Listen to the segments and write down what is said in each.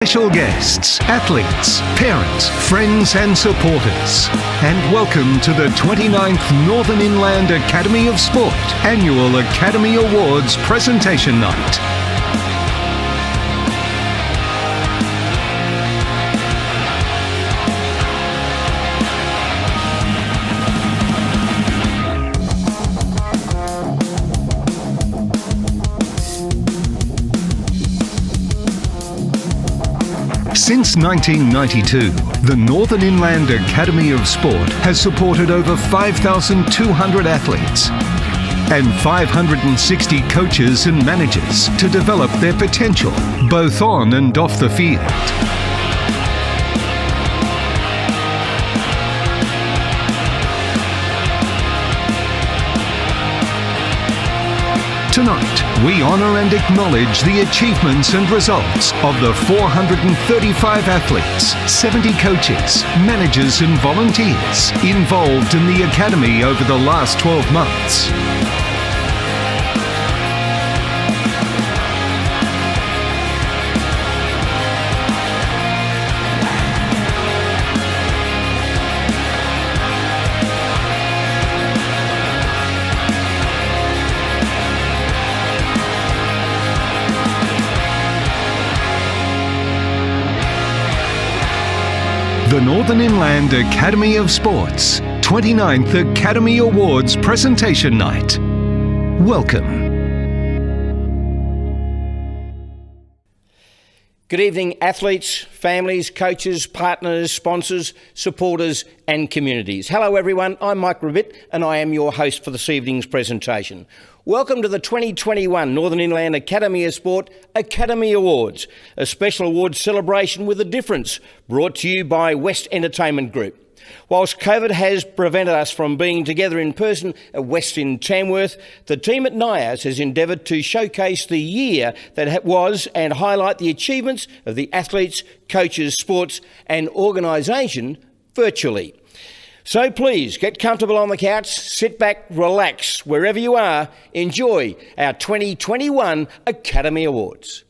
Special guests, athletes, parents, friends and supporters. And welcome to the 29th Northern Inland Academy of Sport Annual Academy Awards Presentation Night. Since 1992, the Northern Inland Academy of Sport has supported over 5,200 athletes and 560 coaches and managers to develop their potential, both on and off the field. Tonight, we honour and acknowledge the achievements and results of the 435 athletes, 70 coaches, managers and volunteers involved in the Academy over the last 12 months. The Northern Inland Academy of Sports 29th Academy Awards Presentation Night. Welcome. Good evening, athletes, families, coaches, partners, sponsors, supporters and communities. Hello everyone, I'm Mike Rabbitt and I am your host for this evening's presentation. Welcome to the 2021 Northern Inland Academy of Sport Academy Awards, a special awards celebration with a difference, brought to you by West Entertainment Group. Whilst COVID has prevented us from being together in person at West in Tamworth, the team at NIAS has endeavoured to showcase the year that was and highlight the achievements of the athletes, coaches, sports and organisation virtually. So please get comfortable on the couch, sit back, relax, wherever you are, enjoy our 2021 Academy Awards.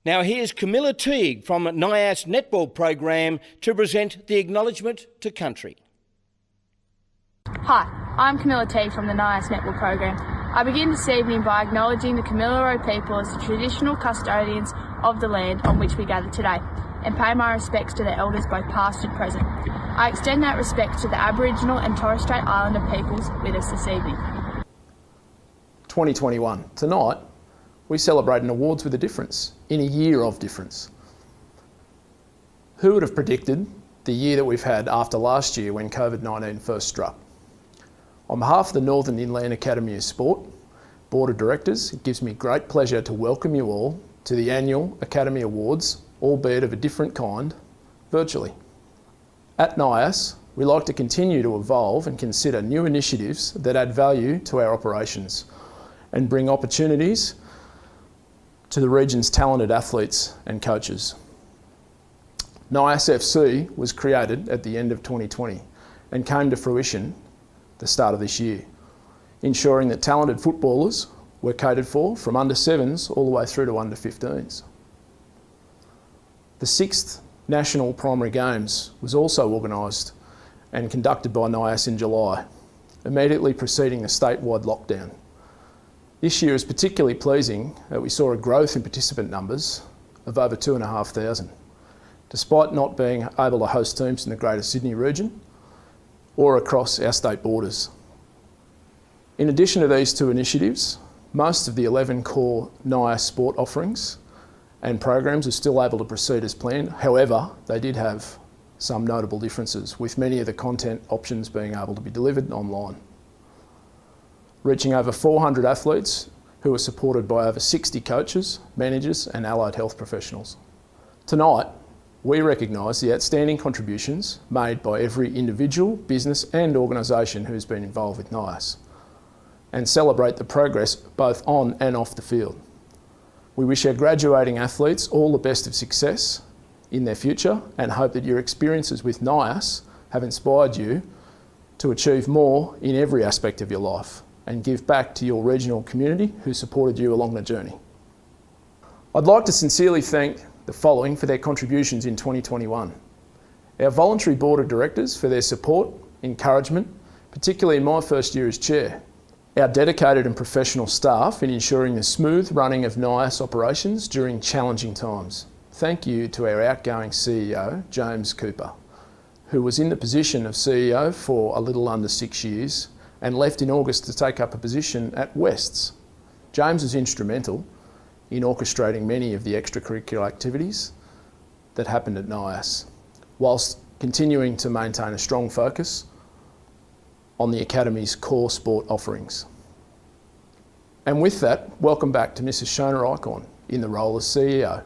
Now here's Camilla Teague from NIAS Netball Program to present the acknowledgement to country. Hi, I'm Camilla Teague from the NIAS Netball Program. I begin this evening by acknowledging the Kamilaroi people as the traditional custodians of the land on which we gather today, and pay my respects to the elders both past and present. I extend that respect to the Aboriginal and Torres Strait Islander peoples with us this evening. 2021. Tonight, we celebrate an awards with a difference, in a year of difference. Who would have predicted the year that we've had after last year when COVID-19 first struck? On behalf of the Northern Inland Academy of Sport Board of Directors, it gives me great pleasure to welcome you all to the annual Academy Awards, albeit of a different kind, virtually. At NIAS, we like to continue to evolve and consider new initiatives that add value to our operations and bring opportunities to the region's talented athletes and coaches. NIAS FC was created at the end of 2020 and came to fruition the start of this year, ensuring that talented footballers were catered for from under 7s all the way through to under 15s. The 6th National Primary Games was also organised and conducted by NIAS in July, immediately preceding the statewide lockdown. This year is particularly pleasing that we saw a growth in participant numbers of over 2,500, despite not being able to host teams in the Greater Sydney region or across our state borders. In addition to these two initiatives, most of the 11 core NIAS sport offerings and programs are still able to proceed as planned. However, they did have some notable differences, with many of the content options being able to be delivered online. Reaching over 400 athletes who are supported by over 60 coaches, managers and allied health professionals. Tonight, we recognise the outstanding contributions made by every individual, business and organisation who's been involved with NIAS, and celebrate the progress both on and off the field. We wish our graduating athletes all the best of success in their future and hope that your experiences with NIAS have inspired you to achieve more in every aspect of your life and give back to your regional community who supported you along the journey. I'd like to sincerely thank the following for their contributions in 2021. Our voluntary board of directors for their support, encouragement, particularly in my first year as chair. Our dedicated and professional staff in ensuring the smooth running of NIAS operations during challenging times. Thank you to our outgoing CEO, James Cooper, who was in the position of CEO for a little under 6 years and left in August to take up a position at Wests. James was instrumental in orchestrating many of the extracurricular activities that happened at NIAS, whilst continuing to maintain a strong focus on the Academy's core sport offerings. And with that, welcome back to Mrs. Shona Icorn in the role as CEO.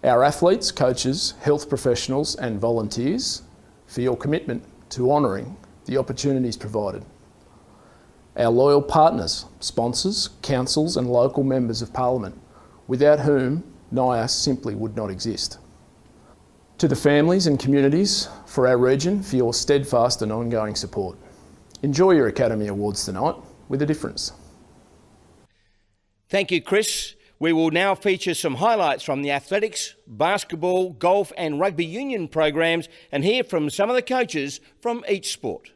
Our athletes, coaches, health professionals and volunteers for your commitment to honouring the opportunities provided. Our loyal partners, sponsors, councils and local members of Parliament, without whom NIAS simply would not exist. To the families and communities for our region for your steadfast and ongoing support. Enjoy your Academy Awards tonight with a difference. Thank you, Chris. We will now feature some highlights from the athletics, basketball, golf and rugby union programs and hear from some of the coaches from each sport.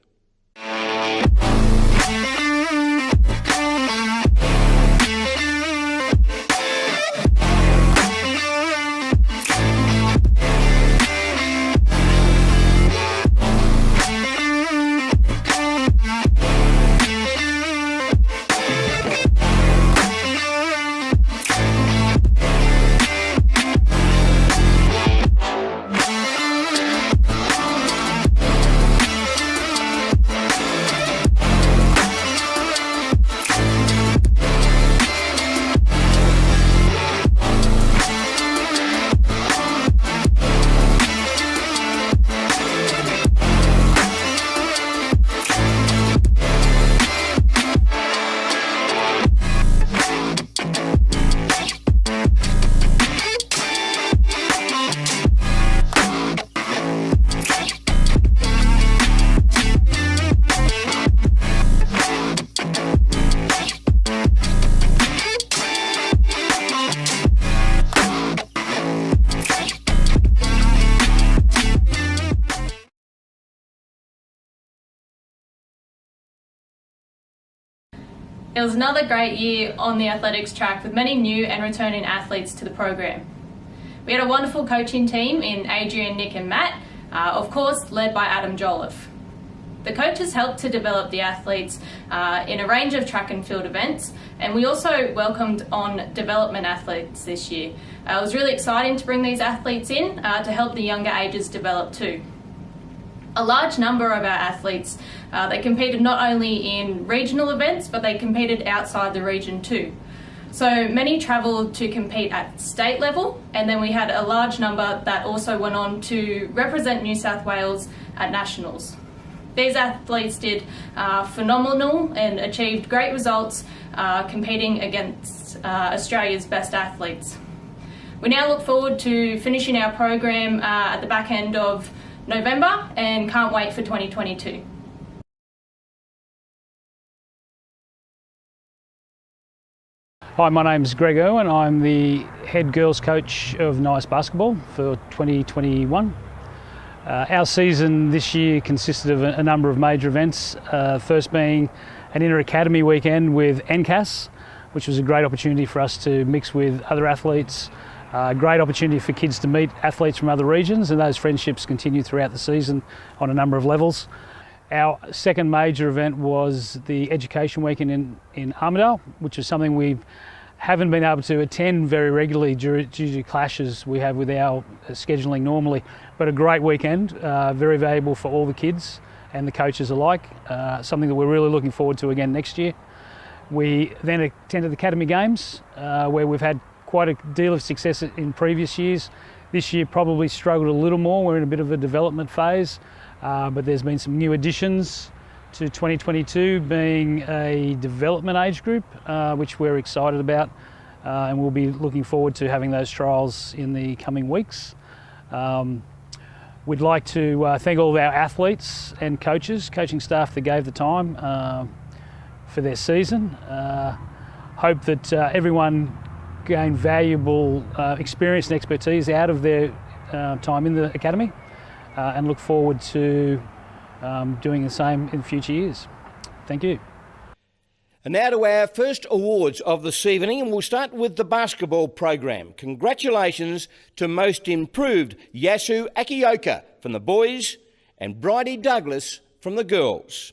It was another great year on the athletics track with many new and returning athletes to the program. We had a wonderful coaching team in Adrian, Nick and Matt, of course led by Adam Jolliffe. The coaches helped to develop the athletes in a range of track and field events, and we also welcomed on development athletes this year. It was really exciting to bring these athletes in to help the younger ages develop too. A large number of our athletes, they competed not only in regional events, but they competed outside the region too. So many travelled to compete at state level, and then we had a large number that also went on to represent New South Wales at nationals. These athletes did phenomenal and achieved great results competing against Australia's best athletes. We now look forward to finishing our program at the back end of November and can't wait for 2022. Hi, my name's Greg Irwin. I'm the head girls coach of NIAS basketball for 2021. Our season this year consisted of a number of major events, first being an inter-academy weekend with NIAS, which was a great opportunity for us to mix with other athletes. Great opportunity for kids to meet athletes from other regions, and those friendships continue throughout the season on a number of levels. Our second major event was the Education Weekend in Armidale, which is something we haven't been able to attend very regularly due to clashes we have with our scheduling normally, but a great weekend, very valuable for all the kids and the coaches alike, something that we're really looking forward to again next year. We then attended the Academy Games, where we've had quite a deal of success in previous years. This year probably struggled a little more. We're in a bit of a development phase, but there's been some new additions to 2022, being a development age group, which we're excited about, and we'll be looking forward to having those trials in the coming weeks. We'd like to thank all of our athletes and coaches, coaching staff that gave the time for their season. Hope that everyone gain valuable experience and expertise out of their time in the academy, and look forward to doing the same in future years. Thank you. And now to our first awards of this evening, and we'll start with the basketball program. Congratulations to Most Improved Yasu Akioka from the boys and Bridie Douglas from the girls.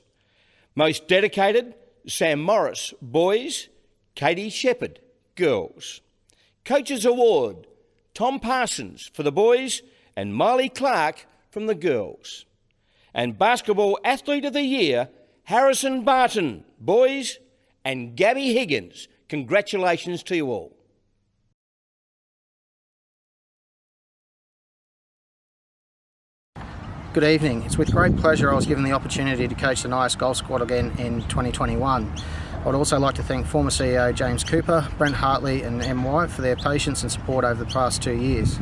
Most Dedicated, Sam Morris, boys, Katie Shepherd, girls. Coaches Award, Tom Parsons for the boys and Miley Clark from the girls. And Basketball Athlete of the Year, Harrison Barton, boys, and Gabby Higgins. Congratulations to you all. Good evening. It's with great pleasure I was given the opportunity to coach the NIAS golf squad again in 2021. I would also like to thank former CEO James Cooper, Brent Hartley and Em White for their patience and support over the past 2 years.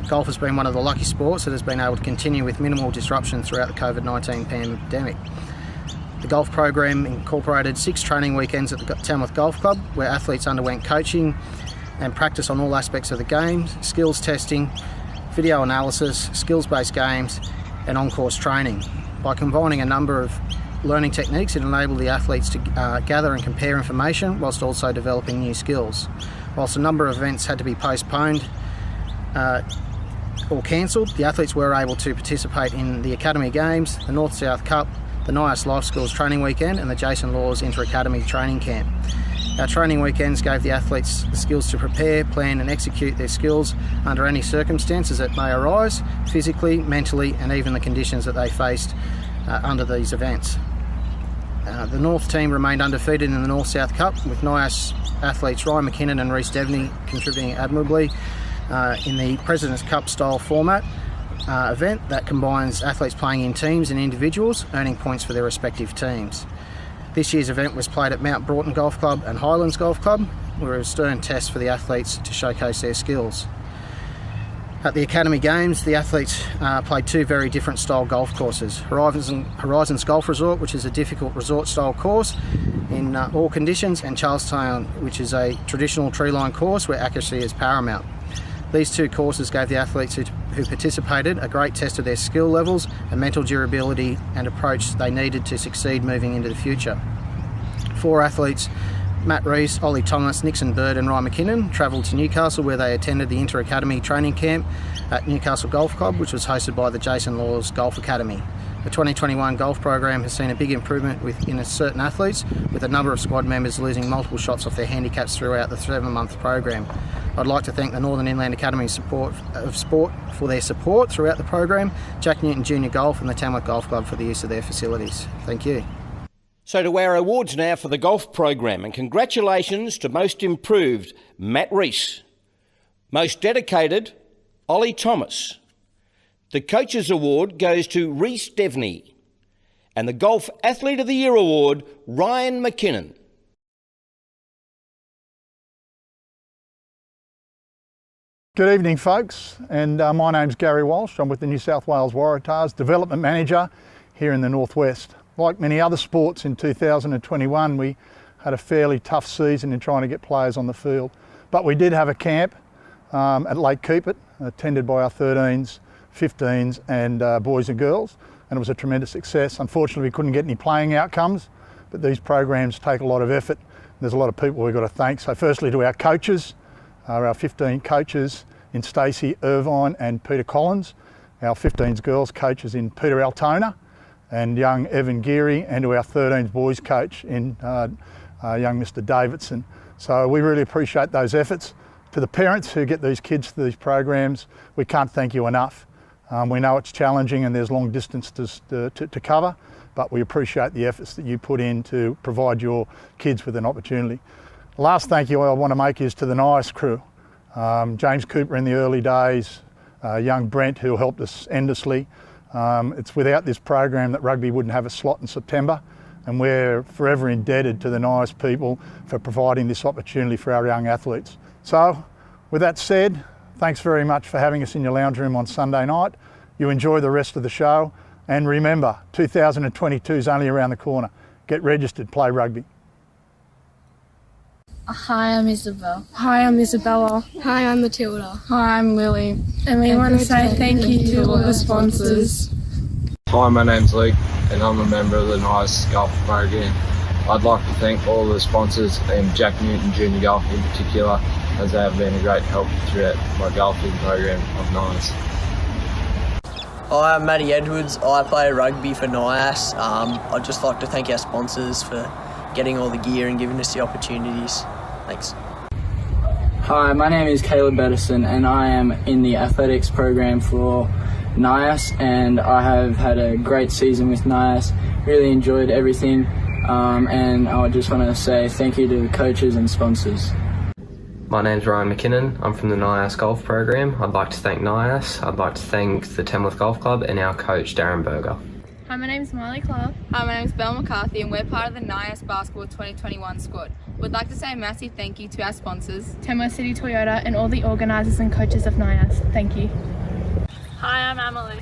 Golf has been one of the lucky sports that has been able to continue with minimal disruption throughout the COVID-19 pandemic. The golf program incorporated 6 training weekends at the Tamworth Golf Club, where athletes underwent coaching and practice on all aspects of the game, skills testing, video analysis, skills-based games and on-course training. By combining a number of learning techniques, it enabled the athletes to gather and compare information whilst also developing new skills. Whilst a number of events had to be postponed or cancelled, the athletes were able to participate in the Academy Games, the North-South Cup, the NIAS Life Skills Training Weekend and the Jason Laws Inter-Academy Training Camp. Our training weekends gave the athletes the skills to prepare, plan and execute their skills under any circumstances that may arise, physically, mentally and even the conditions that they faced under these events. The North team remained undefeated in the North-South Cup, with NIAS athletes Ryan McKinnon and Reece Devney contributing admirably in the President's Cup style format event that combines athletes playing in teams and individuals, earning points for their respective teams. This year's event was played at Mount Broughton Golf Club and Highlands Golf Club, where it was a stern test for the athletes to showcase their skills. At the Academy Games, the athletes played 2 very different style golf courses. Horizons Golf Resort, which is a difficult resort style course in all conditions, and Charlestown, which is a traditional tree-lined course where accuracy is paramount. These 2 courses gave the athletes who participated a great test of their skill levels and mental durability and approach they needed to succeed moving into the future. 4 athletes, Matt Rees, Ollie Thomas, Nixon Bird and Ryan McKinnon, travelled to Newcastle, where they attended the Inter-Academy Training Camp at Newcastle Golf Club, which was hosted by the Jason Laws Golf Academy. The 2021 golf program has seen a big improvement in certain athletes, with a number of squad members losing multiple shots off their handicaps throughout the 7-month program. I'd like to thank the Northern Inland Academy of Sport for their support throughout the program, Jack Newton Junior Golf and the Tamworth Golf Club for the use of their facilities. Thank you. So to our awards now for the golf program, and congratulations to Most Improved Matt Rees, Most Dedicated Ollie Thomas. The Coaches Award goes to Reece Devney, and the Golf Athlete of the Year Award, Ryan McKinnon. Good evening folks, and my name's Gary Walsh. I'm with the New South Wales Waratahs, Development Manager here in the Northwest. Like many other sports in 2021, we had a fairly tough season in trying to get players on the field. But we did have a camp at Lake Keepit, attended by our 13s, 15s and boys and girls, and it was a tremendous success. Unfortunately, we couldn't get any playing outcomes, but these programs take a lot of effort. There's a lot of people we've got to thank. So firstly to our coaches, our 15 coaches in Stacey Irvine and Peter Collins, our 15s girls coaches in Peter Altona and young Evan Geary, and to our 13s boys coach in young Mr Davidson. So we really appreciate those efforts. To the parents who get these kids to these programs, we can't thank you enough. We know it's challenging and there's long distances to cover, but we appreciate the efforts that you put in to provide your kids with an opportunity. The last thank you I want to make is to the NIAS crew. James Cooper in the early days, young Brent who helped us endlessly. It's without this program that rugby wouldn't have a slot in September, and we're forever indebted to the NIAS people for providing this opportunity for our young athletes. So with that said, thanks very much for having us in your lounge room on Sunday night. You enjoy the rest of the show, and remember, 2022 is only around the corner. Get registered, play rugby. Hi, I'm Isabel. Hi, I'm Isabella. Hi, I'm Matilda. Hi, I'm Lily. And we want to say thank you to all the sponsors. Hi, my name's Luke and I'm a member of the NIAS golf program. I'd like to thank all the sponsors and Jack Newton Junior Golf in particular, as they have been a great help throughout my golfing program of NIAS. Hi, I'm Matty Edwards. I play rugby for NIAS. I'd just like to thank our sponsors for getting all the gear and giving us the opportunities. Thanks. Hi, my name is Caleb Bettison and I am in the athletics program for NIAS, and I have had a great season with NIAS. Really enjoyed everything, and I just want to say thank you to the coaches and sponsors. My name's Ryan McKinnon. I'm from the NIAS Golf Program. I'd like to thank NIAS. I'd like to thank the Tamworth Golf Club and our coach Darren Berger. Hi, my name's Miley Clark. Hi, my name's Belle McCarthy and we're part of the NIAS Basketball 2021 squad. We'd like to say a massive thank you to our sponsors, Tamworth City Toyota, and all the organisers and coaches of NIAS. Thank you. Hi, I'm Emily.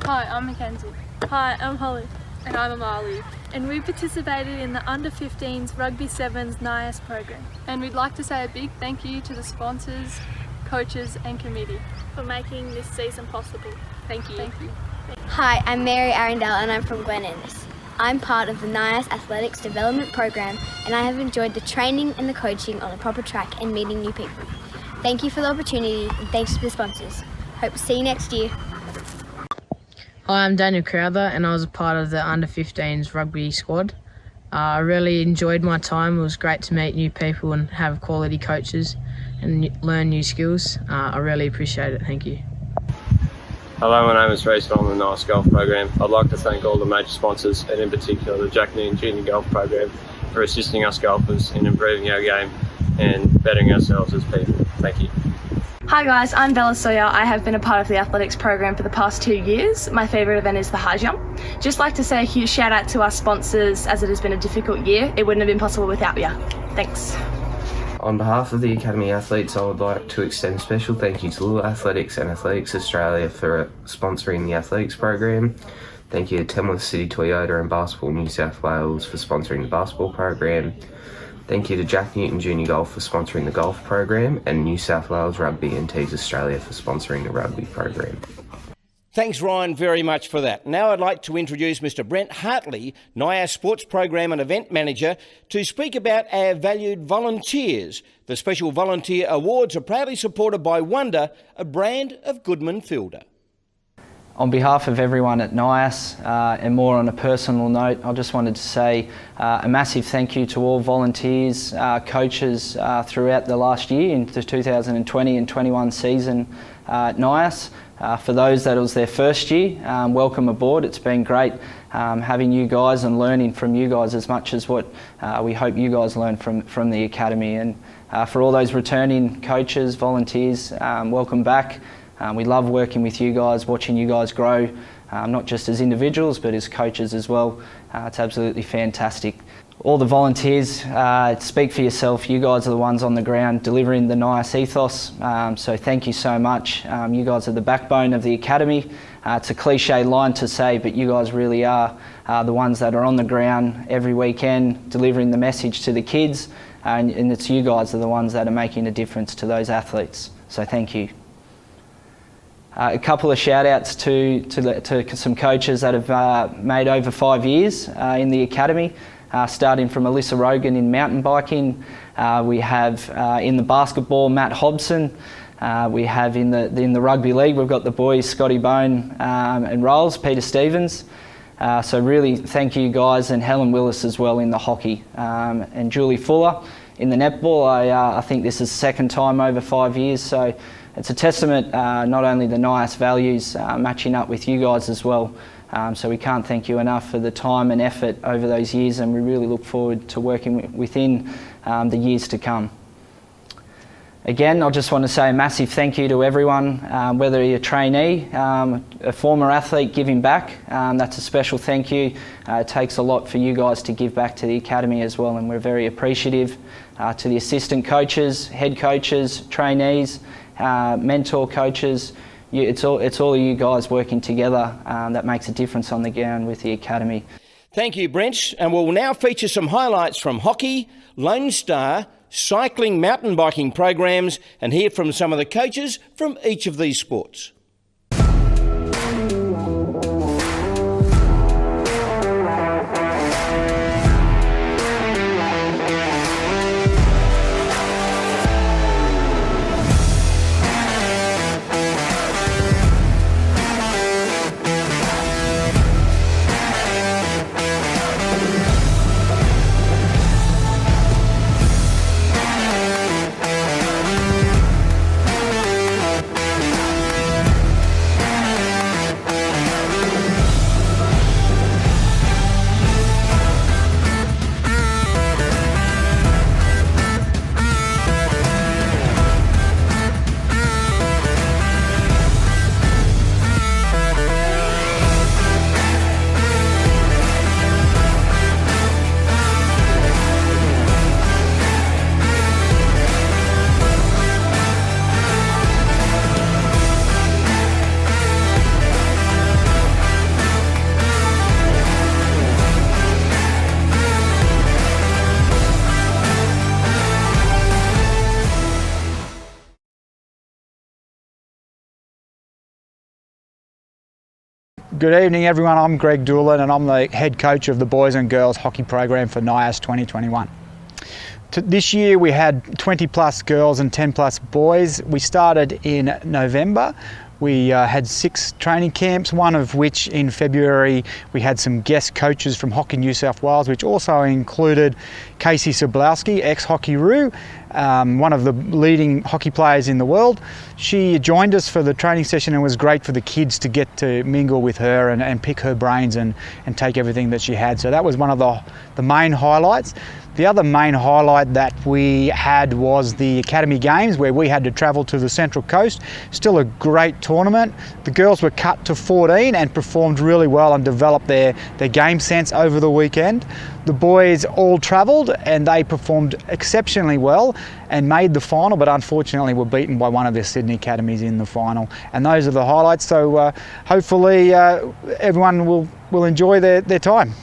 Hi, I'm Mackenzie. Hi, I'm Holly. And I'm Amali. And we participated in the Under-15s Rugby Sevens NIAS program. And we'd like to say a big thank you to the sponsors, coaches and committee for making this season possible. Thank you. Thank you. Hi, I'm Mary Arundel and I'm from Glen Innes. I'm part of the NIAS Athletics Development Program and I have enjoyed the training and the coaching on a proper track and meeting new people. Thank you for the opportunity and thanks to the sponsors. Hope to see you next year. Hi, I'm Daniel Crowther and I was a part of the Under-15s rugby squad. I really enjoyed my time. It was great to meet new people and have quality coaches and learn new skills. I really appreciate it. Thank you. Hello, my name is Reece and I'm the NIAS Golf program. I'd like to thank all the major sponsors and in particular the Jack Newton Junior Golf program for assisting us golfers in improving our game and bettering ourselves as people. Thank you. Hi guys, I'm Bella Sawyer. I have been a part of the athletics program for the past 2 years. My favourite event is the high jump. Just like to say a huge shout out to our sponsors as it has been a difficult year. It wouldn't have been possible without you. Thanks. On behalf of the Academy athletes, I would like to extend a special thank you to Little Athletics and Athletics Australia for sponsoring the athletics program. Thank you to Tamworth City Toyota and Basketball New South Wales for sponsoring the basketball program. Thank you to Jack Newton Junior Golf for sponsoring the golf program and New South Wales Rugby and Tees Australia for sponsoring the rugby program. Thanks, Ryan, very much for that. Now I'd like to introduce Mr. Brent Hartley, NIAS Sports Program and Event Manager, to speak about our valued volunteers. The Special Volunteer Awards are proudly supported by Wonder, a brand of Goodman Fielder. On behalf of everyone at NIAS, and more on a personal note, I just wanted to say a massive thank you to all volunteers, coaches throughout the last year into the 2020 and 21 season at NIAS. For those that it was their first year, welcome aboard. It's been great having you guys and learning from you guys as much as what we hope you guys learn from the Academy. And for all those returning coaches, volunteers, welcome back. We love working with you guys, watching you guys grow, not just as individuals but as coaches as well. It's absolutely fantastic. All the volunteers, speak for yourself. You guys are the ones on the ground delivering the NIAS ethos, so thank you so much. You guys are the backbone of the Academy. It's a cliche line to say, but you guys really are the ones that are on the ground every weekend delivering the message to the kids, and it's you guys are the ones that are making a difference to those athletes, so thank you. A couple of shout outs to some coaches that have made over 5 years in the Academy, starting from Alyssa Rogan in mountain biking. We have in the basketball Matt Hobson. We have in the rugby league, we've got the boys Scotty Bone and Rolls, Peter Stevens. So really thank you guys, and Helen Willis as well in the hockey, and Julie Fuller in the netball. I think this is the second time over 5 years, so it's a testament not only the NIAS values matching up with you guys as well. So we can't thank you enough for the time and effort over those years, and we really look forward to working within the years to come. Again, I just want to say a massive thank you to everyone, whether you're a trainee, a former athlete giving back, that's a special thank you. It takes a lot for you guys to give back to the Academy as well, and we're very appreciative. To the assistant coaches, head coaches, trainees, mentor coaches, it's all of you guys working together that makes a difference on the ground with the Academy. Thank you, Brent, and we'll now feature some highlights from hockey, Lone Star, cycling, mountain biking programs and hear from some of the coaches from each of these sports. Good evening everyone, I'm Greg Doolan and I'm the head coach of the boys and girls hockey program for NIAS 2021. This year we had 20 plus girls and 10 plus boys. We started in November. We had 6 training camps, one of which in February we had some guest coaches from Hockey New South Wales, which also included Casey Soblowski, ex-Hockey-Roo, one of the leading hockey players in the world. She joined us for the training session and it was great for the kids to get to mingle with her and pick her brains and take everything that she had. So that was one of the main highlights. The other main highlight that we had was the Academy Games, where we had to travel to the Central Coast. Still a great tournament. The girls were cut to 14 and performed really well and developed their game sense over the weekend. The boys all travelled and they performed exceptionally well and made the final, but unfortunately were beaten by one of their Sydney academies in the final. And those are the highlights, so hopefully everyone will enjoy their time.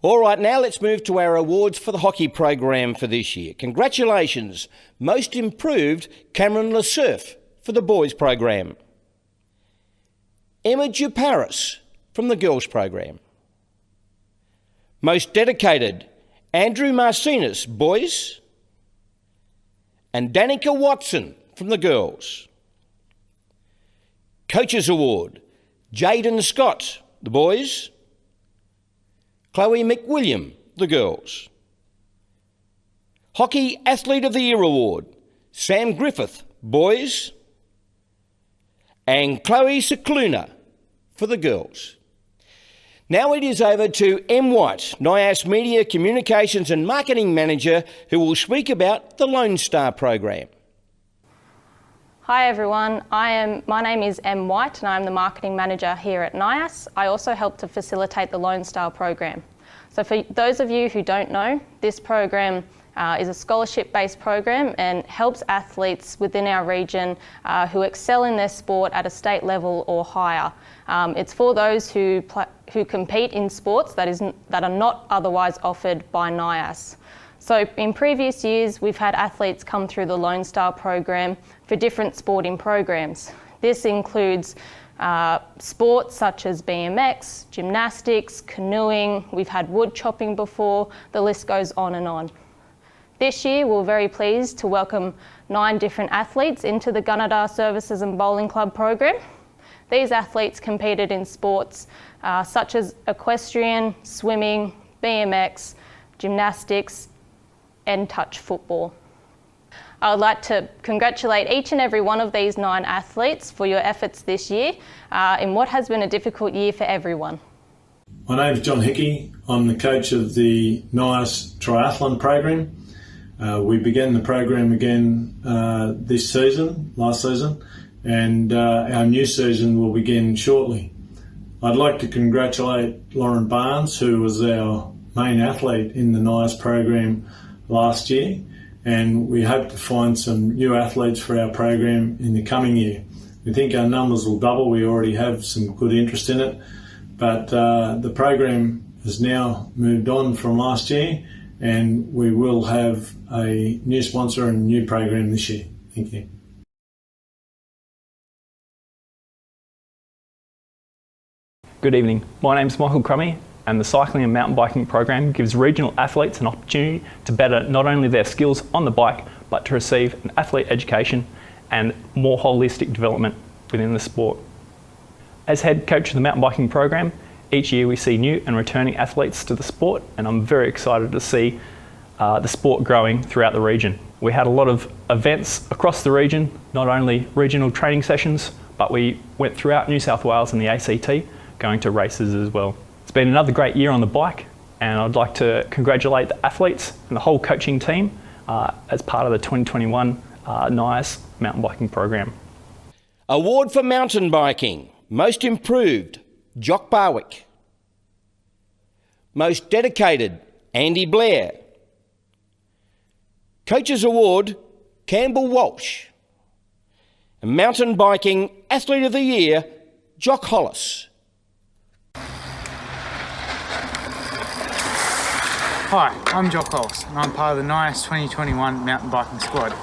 All right, now let's move to our awards for the hockey program for this year. Congratulations, Most Improved Cameron Lesurf for the boys program. Emma Juparis from the girls program. Most Dedicated, Andrew Marcinus, boys. And Danica Watson from the girls. Coaches Award, Jaden Scott, the boys. Chloe McWilliam, the girls. Hockey Athlete of the Year Award, Sam Griffith, boys. And Chloe Cicluna for the girls. Now it is over to M. White, NIAS Media Communications and Marketing Manager, who will speak about the Lone Star program. Hi everyone, my name is M. White and I'm the Marketing Manager here at NIAS. I also help to facilitate the Lone Star program. So for those of you who don't know, this program is a scholarship-based program and helps athletes within our region who excel in their sport at a state level or higher. It's for those who compete in sports that are not otherwise offered by NIAS. So in previous years, we've had athletes come through the Lone Star program for different sporting programs. This includes sports such as BMX, gymnastics, canoeing, we've had wood chopping before, the list goes on and on. This year, we're very pleased to welcome 9 different athletes into the Gunnedah Services and Bowling Club program. These athletes competed in sports such as equestrian, swimming, BMX, gymnastics, and touch football. I would like to congratulate each and every one of these 9 athletes for your efforts this year in what has been a difficult year for everyone. My name is John Hickey. I'm the coach of the NIAS Triathlon program. We began the program again last season, and our new season will begin shortly. I'd like to congratulate Lauren Barnes, who was our main athlete in the NIAS program last year, and we hope to find some new athletes for our program in the coming year. We think our numbers will double. We already have some good interest in it, but the program has now moved on from last year, and we will have a new sponsor and a new program this year. Thank you. Good evening, my name's Michael Crummy, and the cycling and mountain biking program gives regional athletes an opportunity to better not only their skills on the bike, but to receive an athlete education and more holistic development within the sport. As head coach of the mountain biking program, each year we see new and returning athletes to the sport, and I'm very excited to see the sport growing throughout the region. We had a lot of events across the region, not only regional training sessions, but we went throughout New South Wales and the ACT, going to races as well. It's been another great year on the bike, and I'd like to congratulate the athletes and the whole coaching team as part of the 2021 NIAS mountain biking program. Award for mountain biking, Most Improved, Jock Barwick. Most Dedicated, Andy Blair. Coaches Award, Campbell Walsh. And Mountain Biking Athlete of the Year, Jock Hollis. Hi, I'm Jock Hollis, and I'm part of the NIAS 2021 mountain biking squad.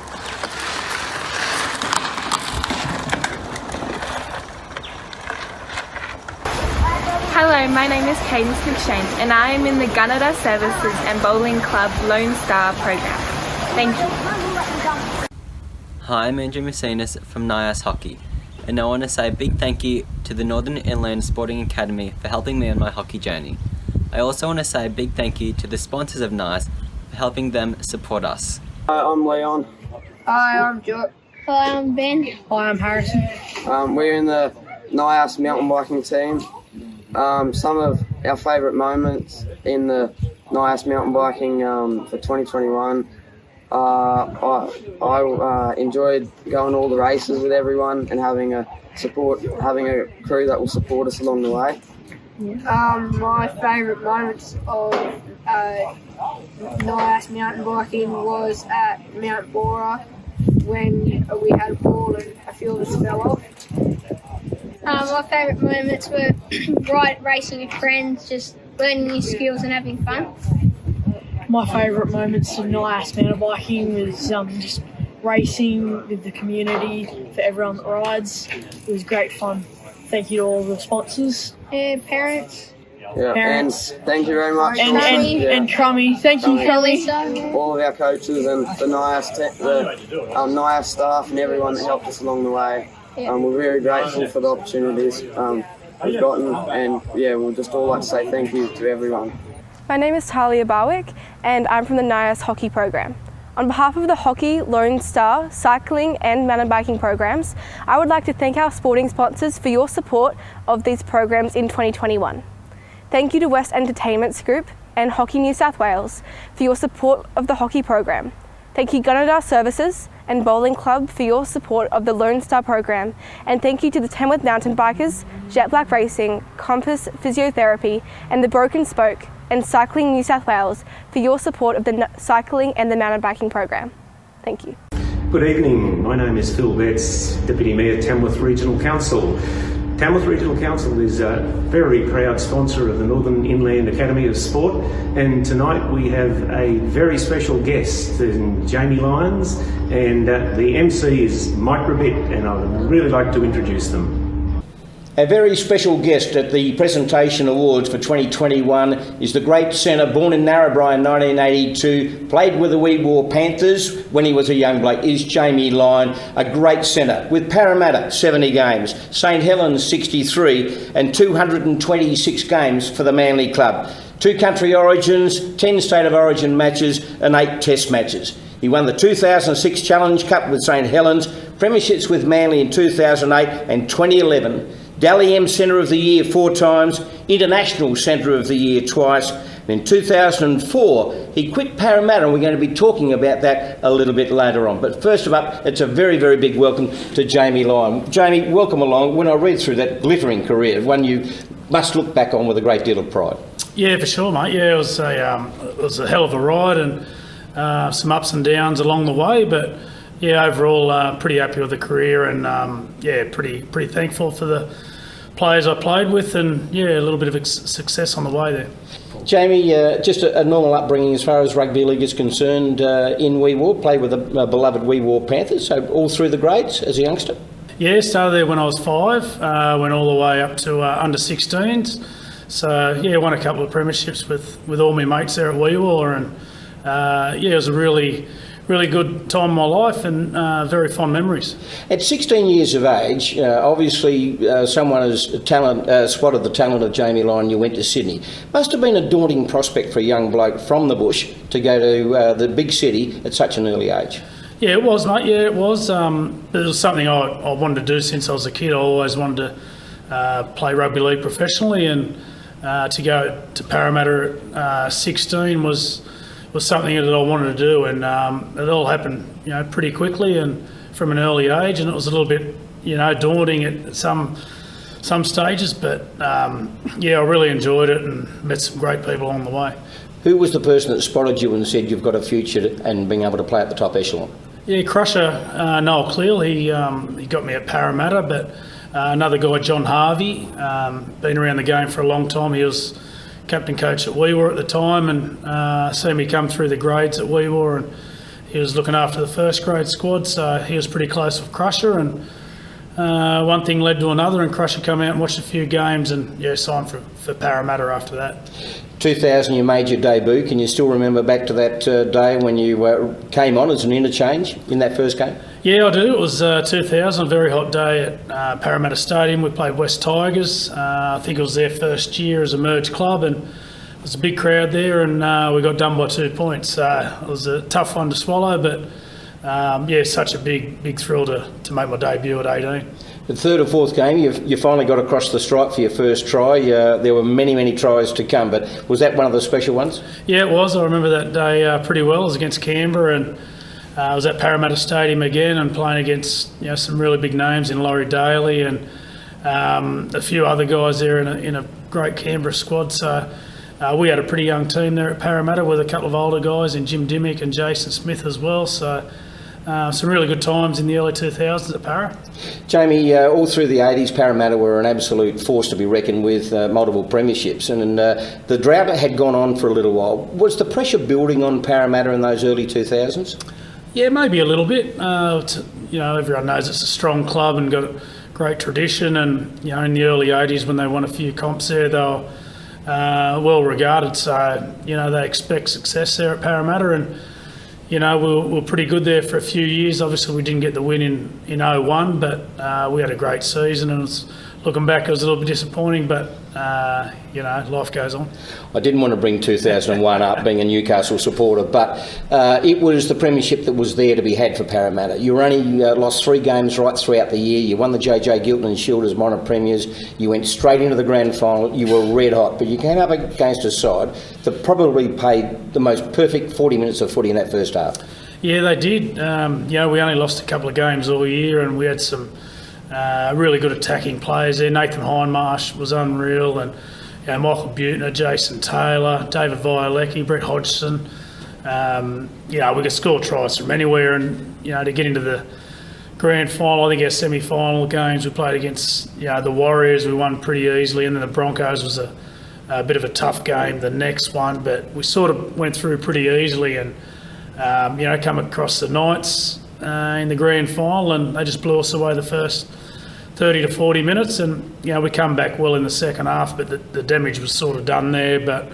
Hello, my name is Cadence McShane and I am in the Gunnedah Services and Bowling Club Lone Star program. Thank you. Hi, I'm Andrew Messinas from NIAS Hockey, and I want to say a big thank you to the Northern Inland Sporting Academy for helping me on my hockey journey. I also want to say a big thank you to the sponsors of NIAS for helping them support us. Hi, I'm Leon. Hi, I'm Jock. Hi, I'm Ben. Hi, I'm Harrison. We're in the NIAS mountain biking team. Some of our favourite moments in the NIAS mountain biking for 2021, I enjoyed going to all the races with everyone and having a crew that will support us along the way. My favourite moments of NIAS mountain biking was at Mount Bora when we had a ball and a few of us fell off. My favourite moments were racing with friends, just learning new skills and having fun. My favourite moments of NIAS mountain biking was just racing with the community, for everyone that rides. It was great fun. Thank you to all the sponsors. Parents. Yeah, Parents. and thank you very much. And Crummy. Thank you, Crummy. All of our coaches and the NIAS staff and everyone that helped us along the way. We're very grateful for the opportunities we've gotten, and we'd just all like to say thank you to everyone. My name is Talia Barwick and I'm from the NIAS Hockey program. On behalf of the Hockey, Lone Star, Cycling and Mountain Biking programs, I would like to thank our sporting sponsors for your support of these programs in 2021. Thank you to West Entertainments Group and Hockey New South Wales for your support of the hockey program. Thank you Gunnedah Services and Bowling Club for your support of the Lone Star program, and thank you to the Tamworth Mountain Bikers, Jet Black Racing, Compass Physiotherapy and the Broken Spoke and Cycling New South Wales for your support of the cycling and the mountain biking program. Thank you. Good evening, my name is Phil Betts, Deputy Mayor, Tamworth Regional Council. Tamworth Regional Council is a very proud sponsor of the Northern Inland Academy of Sport, and tonight we have a very special guest, Jamie Lyon, and the MC is Mike Rabbitt, and I would really like to introduce them. A very special guest at the presentation awards for 2021 is the great centre, born in Narrabri in 1982, played with the Wee War Panthers when he was a young bloke, is Jamie Lyon, a great centre, with Parramatta 70 games, St Helens 63 and 226 games for the Manly Club. 2 country origins, 10 state of origin matches and 8 test matches. He won the 2006 Challenge Cup with St Helens, premierships with Manly in 2008 and 2011. Dally M Centre of the Year 4 times, International Centre of the Year twice. And in 2004, he quit Parramatta, and we're going to be talking about that a little bit later on. But first of all, it's a very, very big welcome to Jamie Lyon. Jamie, welcome along. When I read through that glittering career, one you must look back on with a great deal of pride. Yeah, for sure, mate. Yeah, it was a hell of a ride and some ups and downs along the way, but yeah, overall pretty happy with the career, and pretty thankful for players I played with, and a little bit of success on the way there. Jamie, just a normal upbringing as far as rugby league is concerned in Wee Waa, played with the beloved Wee Waa Panthers, so all through the grades as a youngster? Yeah, started there when I was 5, went all the way up to under 16s. So, won a couple of premierships with all my mates there at Wee Waa, and it was a really good time in my life, and very fond memories. At 16 years of age, obviously someone has spotted the talent of Jamie Lyon. You went to Sydney. Must have been a daunting prospect for a young bloke from the bush to go to the big city at such an early age. Yeah, it was, mate. Yeah, it was. It was something I wanted to do since I was a kid. I always wanted to play rugby league professionally, and to go to Parramatta at 16 was something that I wanted to do, and it all happened, pretty quickly and from an early age, and it was a little bit, daunting at some stages, but I really enjoyed it and met some great people along the way. Who was the person that spotted you and said you've got a future and being able to play at the top echelon? Yeah, Crusher, Noel Cleal, he got me at Parramatta, but another guy, John Harvey, been around the game for a long time. He was captain coach at Wee Waa at the time, and seen me come through the grades at Wee Waa, and he was looking after the first grade squad, so he was pretty close with Crusher, and one thing led to another, and Crusher come out and watched a few games, and signed for Parramatta after that. 2000, you made your debut. Can you still remember back to that day when you came on as an interchange in that first game? Yeah, I do. It was 2000, a very hot day at Parramatta Stadium. We played West Tigers. I think it was their first year as a merged club, and it was a big crowd there, and we got done by 2 points. So it was a tough one to swallow, but such a big thrill to make my debut at 18. The third or fourth game, you finally got across the stripe for your first try. There were many tries to come, but was that one of the special ones? Yeah, it was. I remember that day pretty well. It was against Canberra, and I was at Parramatta Stadium again and playing against some really big names in Laurie Daly and a few other guys there in a great Canberra squad. So we had a pretty young team there at Parramatta with a couple of older guys in Jim Dimmick and Jason Smith as well. So some really good times in the early 2000s at Parra. Jamie, all through the 80s, Parramatta were an absolute force to be reckoned with, multiple premierships, and the drought had gone on for a little while. Was the pressure building on Parramatta in those early 2000s? Yeah, maybe a little bit. Everyone knows it's a strong club and got a great tradition, and in the early 80s when they won a few comps there, they were well regarded. So they expect success there at Parramatta, and we were pretty good there for a few years. Obviously, we didn't get the win in 01, but we had a great season, and looking back, it was a little bit disappointing, but life goes on. I didn't want to bring 2001 up, being a Newcastle supporter, but it was the premiership that was there to be had for Parramatta. You only lost 3 games right throughout the year. You won the JJ Gilton Shield as minor premiers. You went straight into the grand final. You were red hot, but you came up against a side that probably played the most perfect 40 minutes of footy in that first half. Yeah, they did. We only lost a couple of games all year, and we had some really good attacking players there. Nathan Hindmarsh was unreal, and Michael Butner, Jason Taylor, David Violecki, Brett Hodgson. We could score tries from anywhere, and to get into the grand final, I think our semi-final games we played against the Warriors, we won pretty easily, and then the Broncos was a bit of a tough game, the next one, but we sort of went through pretty easily, and come across the Knights in the grand final, and they just blew us away the first 30 to 40 minutes, and we come back well in the second half, but the damage was sort of done there. But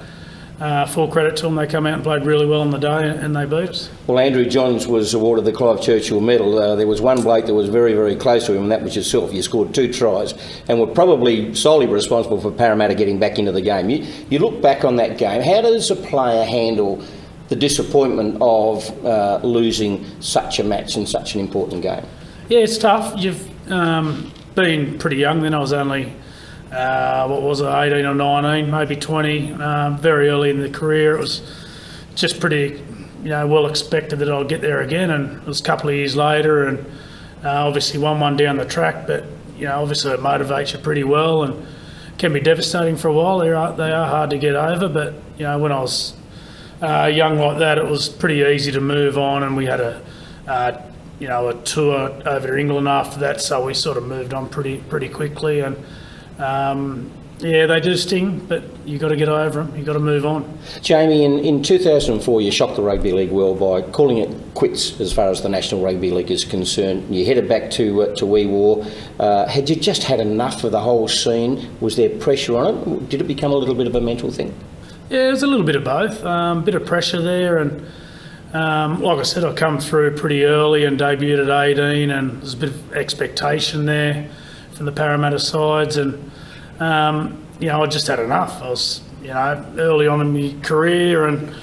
full credit to them, they come out and played really well on the day, and they beat us. Well, Andrew Johns was awarded the Clive Churchill Medal. There was one bloke that was very close to him, and that was yourself. You scored 2 tries and were probably solely responsible for Parramatta getting back into the game. You look back on that game, how does a player handle the disappointment of losing such a match in such an important game? Yeah, it's tough. You've been pretty young then. I was only 18 or 19, maybe 20, very early in the career. It was just pretty well expected that I'd get there again, and it was a couple of years later, and obviously won one down the track, but obviously it motivates you pretty well and can be devastating for a while. They are hard to get over, but when I was young like that, it was pretty easy to move on, and we had a tour over to England after that, so we sort of moved on pretty quickly, and Yeah, they do sting, but you've got to get over them. You've got to move on. Jamie, in 2004, you shocked the Rugby League world by calling it quits as far as the National Rugby League is concerned. You headed back to Wee Waa. Had you just had enough of the whole scene? Was there pressure on it? Did it become a little bit of a mental thing? Yeah, it was a little bit of both. A bit of pressure there, and like I said, I come through pretty early and debuted at 18, and there's a bit of expectation there from the Parramatta sides, and I just had enough. I was, early on in my career, and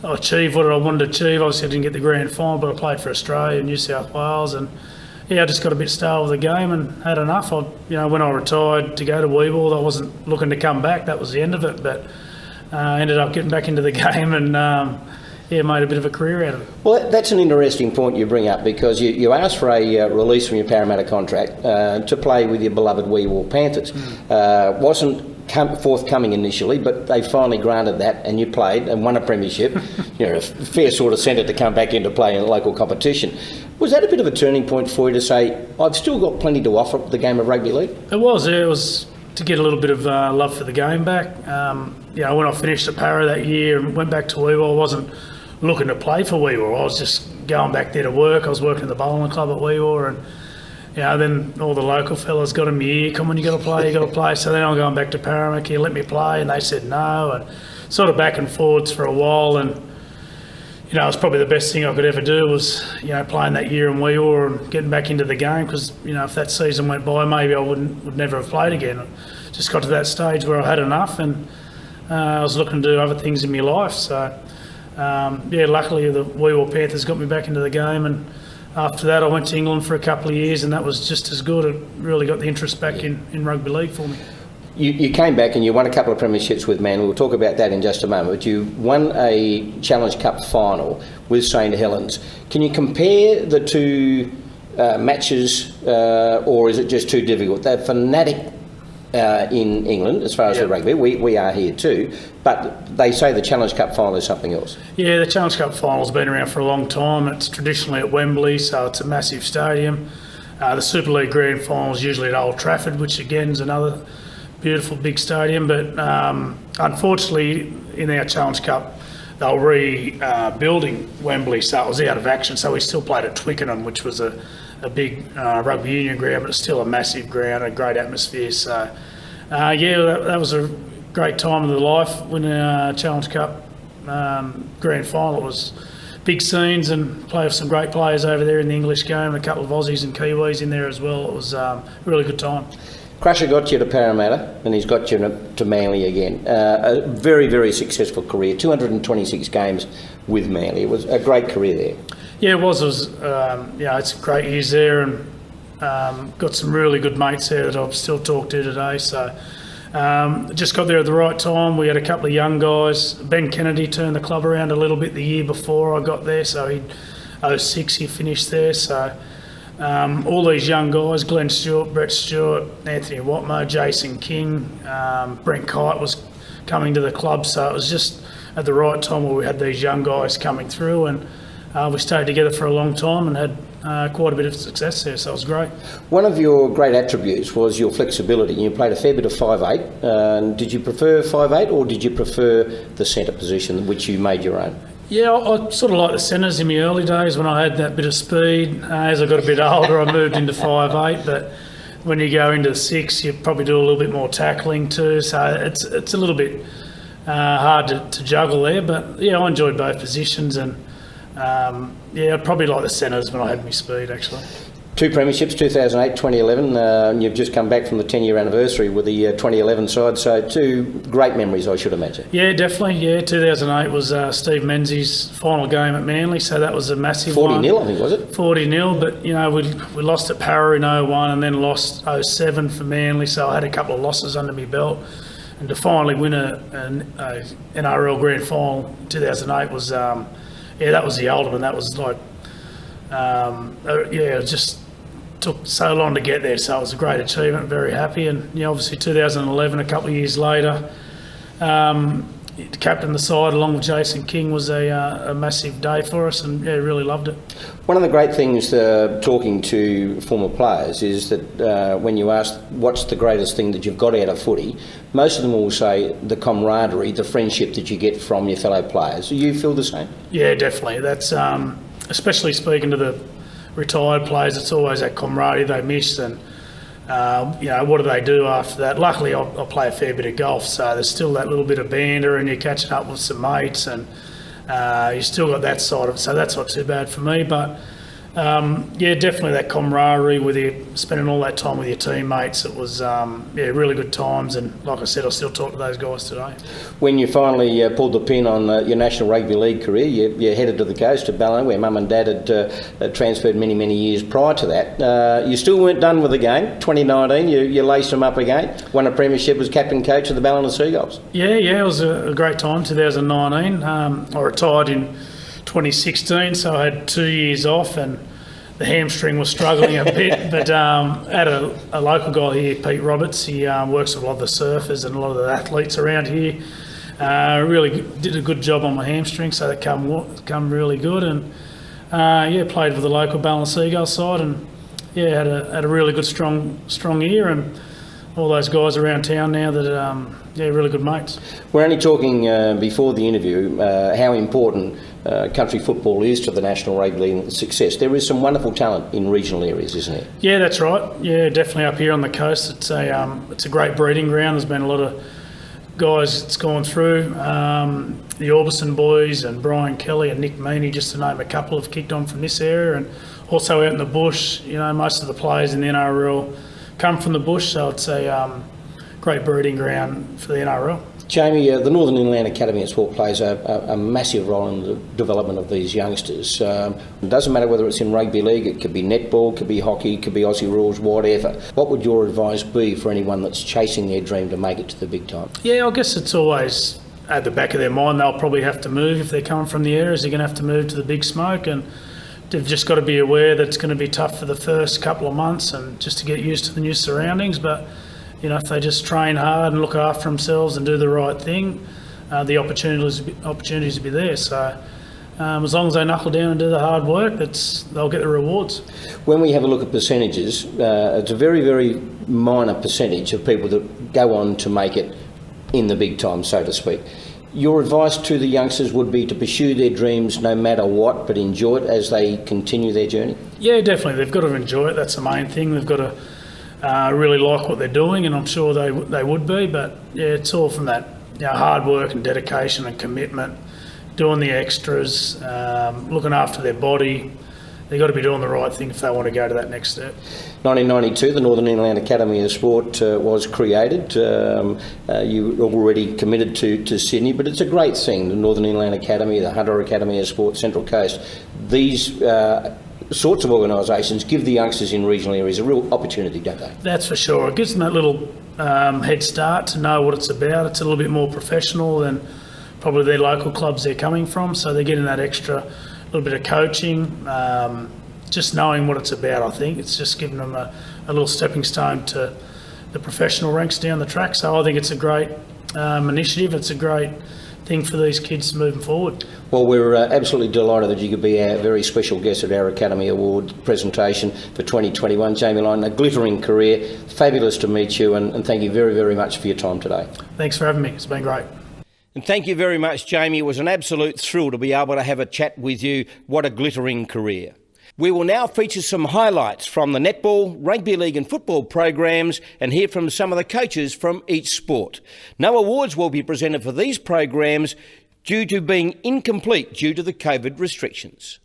I achieved what I wanted to achieve. Obviously, I didn't get the grand final, but I played for Australia and New South Wales, and I just got a bit stale with the game and had enough. When I retired to go to Wee Waa, I wasn't looking to come back. That was the end of it, but I ended up getting back into the game and made a bit of a career out of it. Well, that's an interesting point you bring up, because you asked for a release from your Parramatta contract to play with your beloved Wee Waa Panthers. Wasn't forthcoming initially, but they finally granted that, and you played and won a premiership. A fair sort of centre to come back into play in a local competition. Was that a bit of a turning point for you to say, I've still got plenty to offer the game of rugby league? It was, yeah. It was to get a little bit of love for the game back. When I finished at Parra that year and went back to Wee Waa, I wasn't looking to play for Wee Waa. I was just going back there to work. I was working at the bowling club at Wee Waa, and then all the local fellas got in my ear, come on, you got to play. So then I'm going back to Parramatta, can you let me play? And they said no, and sort of back and forwards for a while. And it was probably the best thing I could ever do was playing that year in Wee Waa and getting back into the game, because if that season went by, maybe I would never have played again. I just got to that stage where I had enough, and I was looking to do other things in my life. So luckily the Wee Waa Panthers got me back into the game, and after that I went to England for a couple of years, and that was just as good. It really got the interest back in rugby league for me. You came back and you won a couple of premierships with Manly. We'll talk about that in just a moment. But you won a Challenge Cup final with St Helens. Can you compare the two matches, or is it just too difficult? They're fanatic in England as far as the rugby. We are here too, but they say the Challenge Cup final is something else. Yeah, the Challenge Cup final's been around for a long time. It's traditionally at Wembley, so it's a massive stadium. The Super League Grand Final is usually at Old Trafford, which again is another beautiful big stadium, but unfortunately in our Challenge Cup they were rebuilding Wembley, so it was out of action, so we still played at Twickenham, which was a big rugby union ground, but it's still a massive ground, a great atmosphere. So that was a great time of the life winning a Challenge Cup grand final. It was big scenes and play with some great players over there in the English game, a couple of Aussies and Kiwis in there as well. It was a really good time. Crusher got you to Parramatta, and he's got you to Manly again. A very, very successful career, 226 games with Manly. It was a great career there. Yeah, it was. It's great years there, and got some really good mates there that I've still talked to today. So just got there at the right time. We had a couple of young guys. Ben Kennedy turned the club around a little bit the year before I got there, so 06 he finished there. So all these young guys, Glenn Stewart, Brett Stewart, Anthony Watmo, Jason King, Brent Kite was coming to the club, so it was just at the right time where we had these young guys coming through, and we stayed together for a long time and had quite a bit of success there, so it was great. One of your great attributes was your flexibility. You played a fair bit of 5'8". Did you prefer 5'8", or did you prefer the centre position, which you made your own? Yeah, I sort of like the centres in my early days when I had that bit of speed. As I got a bit older, I moved into 5'8", but when you go into 6, you probably do a little bit more tackling too, so it's a little bit hard to juggle there. But yeah, I enjoyed both positions, and I probably like the centres when I had my speed actually. Two premierships, 2008, 2011. And you've just come back from the 10-year anniversary with the 2011 side, so two great memories, I should imagine. Yeah, definitely. Yeah, 2008 was Steve Menzies' final game at Manly, so that was a massive 40-0, I think, was it? 40-0, but we lost at Parra in 01 and then lost 07 for Manly, so I had a couple of losses under my belt. And to finally win an NRL grand final in 2008 was, that was the ultimate. That was like, it just took so long to get there, so it was a great achievement, very happy. And obviously 2011, a couple of years later, captain the side along with Jason King was a massive day for us, and really loved it. One of the great things talking to former players is that when you ask what's the greatest thing that you've got out of footy, most of them will say the camaraderie, the friendship that you get from your fellow players. Do you feel the same? Yeah, definitely. That's especially speaking to the retired players, it's always that camaraderie they miss, and what do they do after that? Luckily, I play a fair bit of golf, so there's still that little bit of banter, and you're catching up with some mates, and you still got that side of it, so that's not too bad for me. But definitely that camaraderie with you, spending all that time with your teammates. It was really good times, and like I said, I still talk to those guys today. When you finally pulled the pin on your National Rugby League career, you headed to the coast to Ballina, where Mum and Dad had transferred many years prior to that. You still weren't done with the game. 2019, you laced them up again. Won a premiership as captain coach of the Ballina Seagulls. Yeah, it was a great time. 2019. I retired in 2016, so I had 2 years off, and the hamstring was struggling a bit, but had a local guy here, Pete Roberts. He works with a lot of the surfers and a lot of the athletes around here. Really did a good job on my hamstring, so that come really good, and played with the local Ballina Seagull side, and had a really good strong year, and all those guys around town now that really good mates. We're only talking before the interview how important country football is to the National Rugby League success. There is some wonderful talent in regional areas, isn't there? Yeah, that's right. Yeah, definitely up here on the coast. It's a great breeding ground. There's been a lot of guys that's gone through. The Orbison boys and Brian Kelly and Nick Meaney, just to name a couple, have kicked on from this area, and also out in the bush. Most of the players in the NRL come from the bush, so it's a great breeding ground for the NRL. Jamie, the Northern Inland Academy of Sport plays a massive role in the development of these youngsters. It doesn't matter whether it's in rugby league, it could be netball, it could be hockey, it could be Aussie rules, whatever. What would your advice be for anyone that's chasing their dream to make it to the big time? Yeah, I guess it's always at the back of their mind. They'll probably have to move if they're coming from the areas. They're going to have to move to the big smoke, and they've just got to be aware that it's going to be tough for the first couple of months and just to get used to the new surroundings. But if they just train hard and look after themselves and do the right thing, the opportunities will be there. So as long as they knuckle down and do the hard work, they'll get the rewards. When we have a look at percentages, it's a very minor percentage of people that go on to make it in the big time, so to speak. Your advice to the youngsters would be to pursue their dreams no matter what, but enjoy it as they continue their journey? Yeah, definitely. They've got to enjoy it. That's the main thing. They've got to really like what they're doing, and I'm sure they would be. But it's all from that hard work and dedication and commitment, doing the extras, looking after their body. They've got to be doing the right thing if they want to go to that next step. 1992, the Northern Inland Academy of Sport was created. You already committed to Sydney, but it's a great thing. The Northern Inland Academy, the Hunter Academy of Sport, Central Coast, these sorts of organisations give the youngsters in regional areas a real opportunity, don't they? That's for sure. It gives them that little head start to know what it's about. It's a little bit more professional than probably their local clubs they're coming from, so they're getting that extra little bit of coaching, just knowing what it's about. I think it's just giving them a little stepping stone to the professional ranks down the track. So I think it's a great initiative. It's a great thing for these kids moving forward. Well, we're absolutely delighted that you could be our very special guest at our Academy Award presentation for 2021. Jamie Lyon, a glittering career. Fabulous to meet you, and thank you very much for your time today. Thanks for having me. It's been great. And thank you very much, Jamie. It was an absolute thrill to be able to have a chat with you. What a glittering career. We will now feature some highlights from the netball, rugby league and football programs and hear from some of the coaches from each sport. No awards will be presented for these programs due to being incomplete due to the COVID restrictions.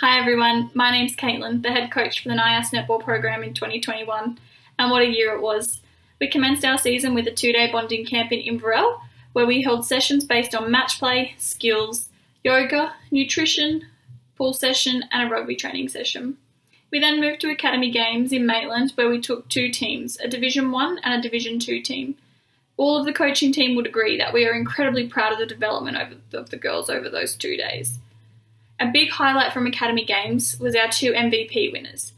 Hi everyone, my name's Caitlin, the head coach for the NIAS netball program in 2021, and what a year it was. We commenced our season with a 2-day bonding camp in Inverell, where we held sessions based on match play, skills, yoga, nutrition, pool session and a rugby training session. We then moved to Academy Games in Maitland, where we took 2 teams, a Division 1 and a Division 2 team. All of the coaching team would agree that we are incredibly proud of the development of the girls over those 2 days. A big highlight from Academy Games was our 2 MVP winners.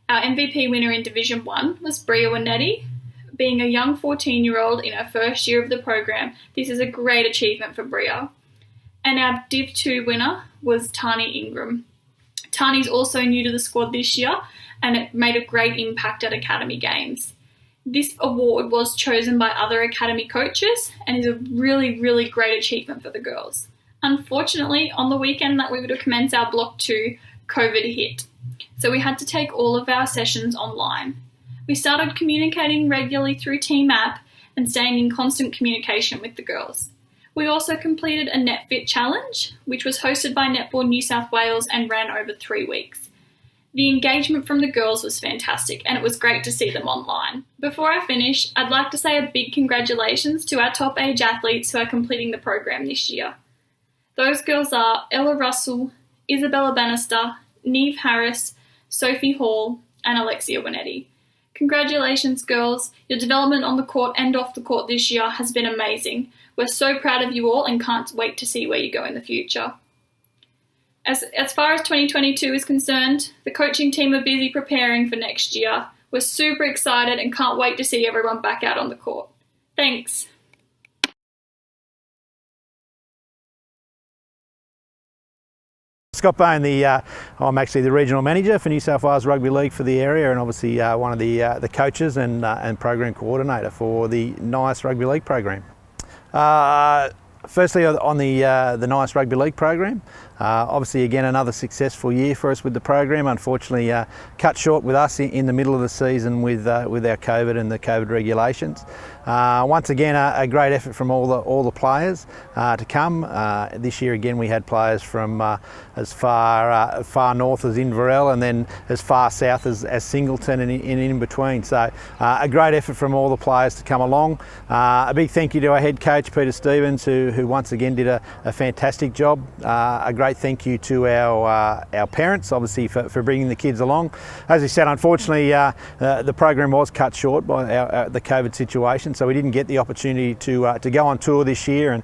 Our MVP winner in Division 1 was Bria Wanetti. Being a young 14-year-old in her first year of the program, this is a great achievement for Bria. And our Div 2 winner was Tani Ingram. Tani's also new to the squad this year, and it made a great impact at Academy Games. This award was chosen by other Academy coaches and is a really, really great achievement for the girls. Unfortunately, on the weekend that we were to commence our Block 2, COVID hit. So we had to take all of our sessions online. We started communicating regularly through Team App and staying in constant communication with the girls. We also completed a NetFit challenge, which was hosted by Netball New South Wales and ran over 3 weeks. The engagement from the girls was fantastic and it was great to see them online. Before I finish, I'd like to say a big congratulations to our top age athletes who are completing the program this year. Those girls are Ella Russell, Isabella Bannister, Neve Harris, Sophie Hall and Alexia Wanetti. Congratulations girls, your development on the court and off the court this year has been amazing. We're so proud of you all and can't wait to see where you go in the future. As far as 2022 is concerned, the coaching team are busy preparing for next year. We're super excited and can't wait to see everyone back out on the court. Thanks. Scott Bone, I'm actually the regional manager for New South Wales Rugby League for the area, and obviously one of the coaches and program coordinator for the NIAS Rugby League program. Firstly, on the NIAS Rugby League program, obviously again another successful year for us with the program. Unfortunately, cut short with us in the middle of the season with our COVID and the COVID regulations. Once again, a great effort from all the players to come. This year again, we had players from as far north as Inverell and then as far south as Singleton and in between. So a great effort from all the players to come along. A big thank you to our head coach Peter Stevens, who once again did a fantastic job. A great thank you to our parents, obviously for bringing the kids along. As we said, unfortunately, the program was cut short by the COVID situation, so we didn't get the opportunity to go on tour this year, and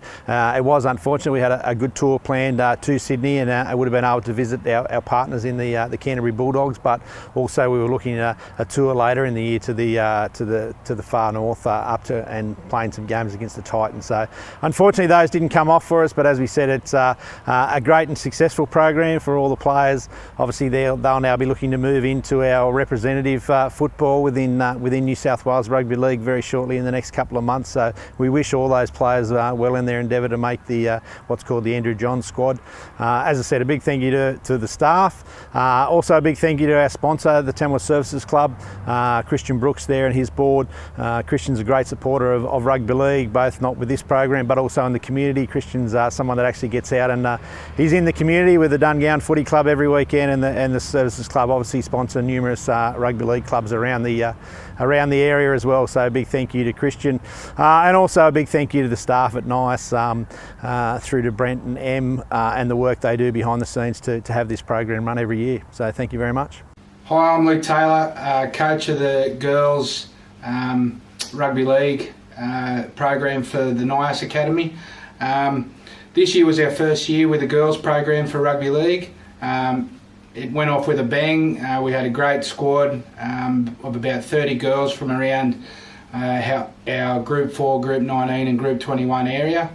it was unfortunate. We had a good tour planned to Sydney, and I would have been able to visit our partners in the Canterbury Bulldogs, but also we were looking at a tour later in the year to the far north up to and playing some games against the Titans. So unfortunately those didn't come off for us, but as we said, it's a great and successful program for all the players. Obviously they'll now be looking to move into our representative football within New South Wales Rugby League very shortly in the next couple of months. So we wish all those players well in their endeavour to make the what's called the Andrew Johns squad. As I said, a big thank you to the staff. Also a big thank you to our sponsor, the Tamworth Services Club, Christian Brooks there and his board. Christian's a great supporter of rugby league, both not with this program but also in the community. Christian's someone that actually gets out and he's in the community with the Dungown Footy Club every weekend, and the Services Club obviously sponsor numerous rugby league clubs around the area as well. So a big thank you to Christian, and also a big thank you to the staff at NIAS, through to Brent and Em and the work they do behind the scenes to have this program run every year. So thank you very much. Hi, I'm Luke Taylor, coach of the girls rugby league program for the NIAS Academy. This year was our first year with the girls program for rugby league. It went off with a bang. We had a great squad of about 30 girls from around our Group 4, Group 19 and Group 21 area.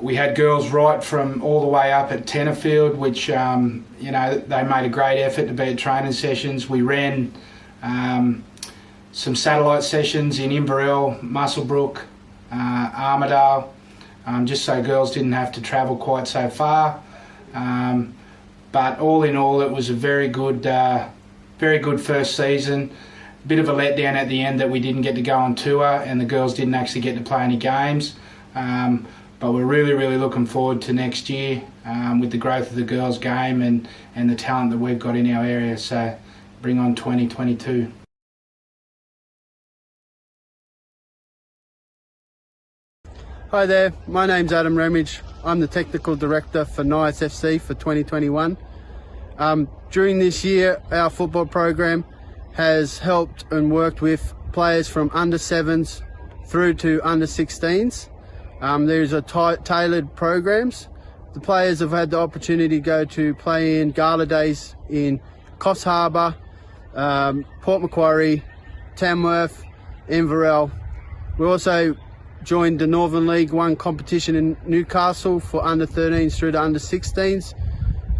We had girls right from all the way up at Tenterfield, which they made a great effort to be at training sessions. We ran some satellite sessions in Inverell, Muswellbrook, Armidale, just so girls didn't have to travel quite so far. But all in all, it was a very good first season. Bit of a letdown at the end that we didn't get to go on tour and the girls didn't actually get to play any games. but we're really looking forward to next year with the growth of the girls' game and the talent that we've got in our area. So bring on 2022. Hi there, my name's Adam Ramage. I'm the Technical Director for NIAS FC for 2021. During this year, our football program has helped and worked with players from under 7s through to under 16s. There's a tailored programs. The players have had the opportunity to go to play in gala days in Coffs Harbour, Port Macquarie, Tamworth, Inverell. We also joined the Northern League 1 competition in Newcastle for under 13s through to under 16s,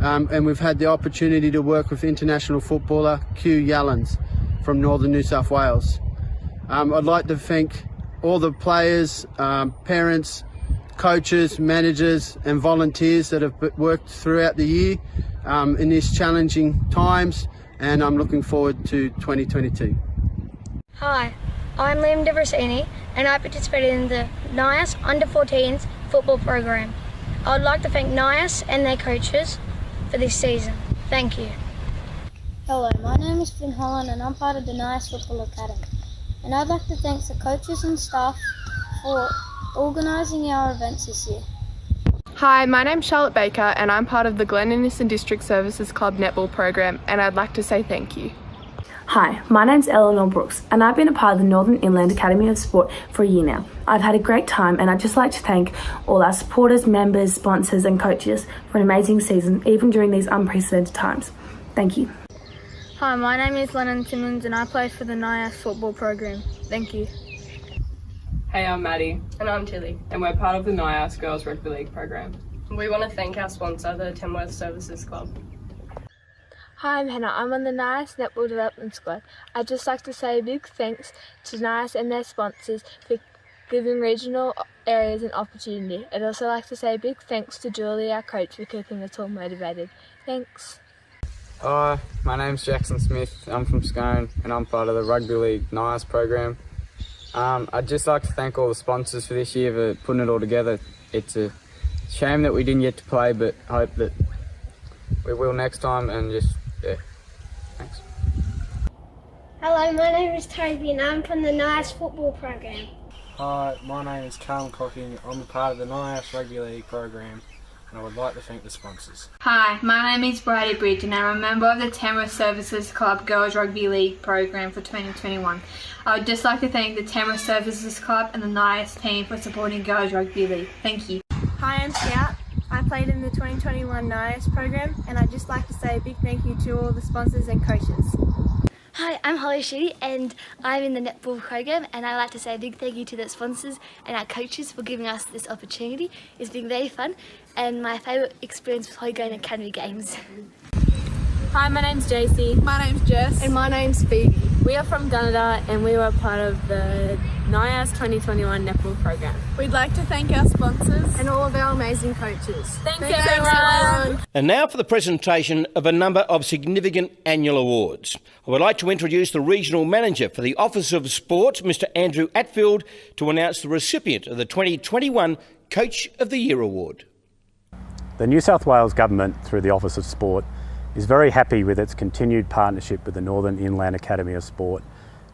and we've had the opportunity to work with international footballer Q Yallens from Northern New South Wales. I'd like to thank all the players, parents, coaches, managers and volunteers that have worked throughout the year in these challenging times, and I'm looking forward to 2022. Hi, I'm Liam Debrasini and I participated in the NIAS Under-14s football program. I would like to thank NIAS and their coaches for this season. Thank you. Hello, my name is Finn Holland and I'm part of the NIAS Football Academy. And I'd like to thank the coaches and staff for organising our events this year. Hi, my name's Charlotte Baker and I'm part of the Glen Innes and District Services Club netball program, and I'd like to say thank you. Hi, my name's Eleanor Brooks and I've been a part of the Northern Inland Academy of Sport for a year now. I've had a great time and I'd just like to thank all our supporters, members, sponsors and coaches for an amazing season, even during these unprecedented times. Thank you. Hi, my name is Lennon Timmons and I play for the NIAS football program. Thank you. Hey, I'm Maddie. And I'm Tilly. And we're part of the NIAS Girls Rugby League program. We want to thank our sponsor, the Tamworth Services Club. Hi, I'm Hannah. I'm on the NIAS Netball Development Squad. I'd just like to say a big thanks to NIAS and their sponsors for giving regional areas an opportunity. I'd also like to say a big thanks to Julie, our coach, for keeping us all motivated. Thanks. Hi, my name's Jackson Smith. I'm from Scone and I'm part of the Rugby League NIAS program. I'd just like to thank all the sponsors for this year for putting it all together. It's a shame that we didn't get to play, but I hope that we will next time, and just, yeah, thanks. Hello, my name is Toby and I'm from the NIAS football program. Hi, my name is Callum Cocking. I'm a part of the NIAS Rugby League program, and I would like to thank the sponsors. Hi, my name is Brady Bridge and I'm a member of the Tamworth Services Club Girls Rugby League program for 2021. I would just like to thank the Tamworth Services Club and the NIAS team for supporting Girls Rugby League. Thank you. Hi, I'm Scout. I played in the 2021 NIAS program and I'd just like to say a big thank you to all the sponsors and coaches. Hi, I'm Holly Sheedy and I'm in the netball program, and I'd like to say a big thank you to the sponsors and our coaches for giving us this opportunity. It's been very fun and my favourite experience was probably going to academy games. Hi, my name's JC. My name's Jess. And my name's Phoebe. We are from Gunnedah and we were part of the NIAS 2021 netball program. We'd like to thank our sponsors and all of our amazing coaches. Thanks everyone. And now for the presentation of a number of significant annual awards. I would like to introduce the Regional Manager for the Office of Sport, Mr Andrew Atfield, to announce the recipient of the 2021 Coach of the Year Award. The New South Wales Government, through the Office of Sport, is very happy with its continued partnership with the Northern Inland Academy of Sport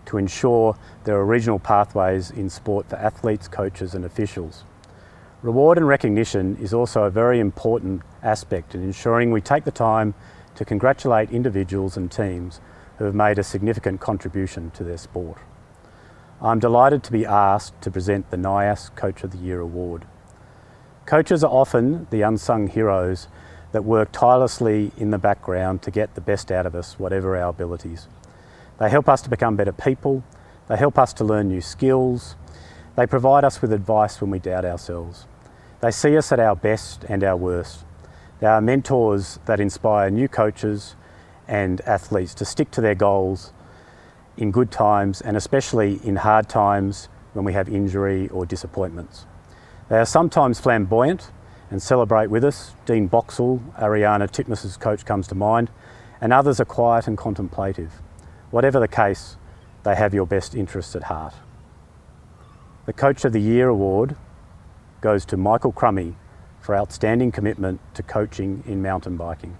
to ensure there are regional pathways in sport for athletes, coaches and officials. Reward and recognition is also a very important aspect in ensuring we take the time to congratulate individuals and teams who have made a significant contribution to their sport. I'm delighted to be asked to present the NIAS Coach of the Year Award. Coaches are often the unsung heroes that work tirelessly in the background to get the best out of us, whatever our abilities. They help us to become better people, they help us to learn new skills, they provide us with advice when we doubt ourselves. They see us at our best and our worst. They are mentors that inspire new coaches and athletes to stick to their goals in good times and especially in hard times when we have injury or disappointments. They are sometimes flamboyant and celebrate with us. Dean Boxall, Ariana Titmus's coach, comes to mind, and others are quiet and contemplative. Whatever the case, they have your best interests at heart. The Coach of the Year Award goes to Michael Crummy for outstanding commitment to coaching in mountain biking.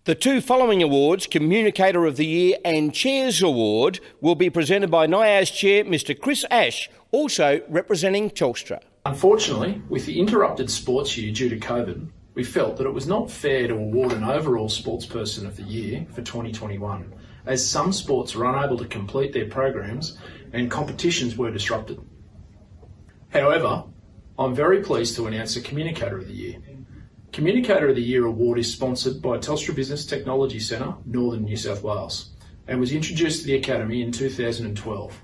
The two following awards, Communicator of the Year and Chairs Award, will be presented by NIAS Chair Mr Chris Ash, also representing Telstra. Unfortunately, with the interrupted sports year due to COVID, we felt that it was not fair to award an overall Sportsperson of the Year for 2021, as some sports were unable to complete their programs and competitions were disrupted. However, I'm very pleased to announce the Communicator of the Year. Communicator of the Year award is sponsored by Telstra Business Technology Centre, Northern New South Wales, and was introduced to the Academy in 2012.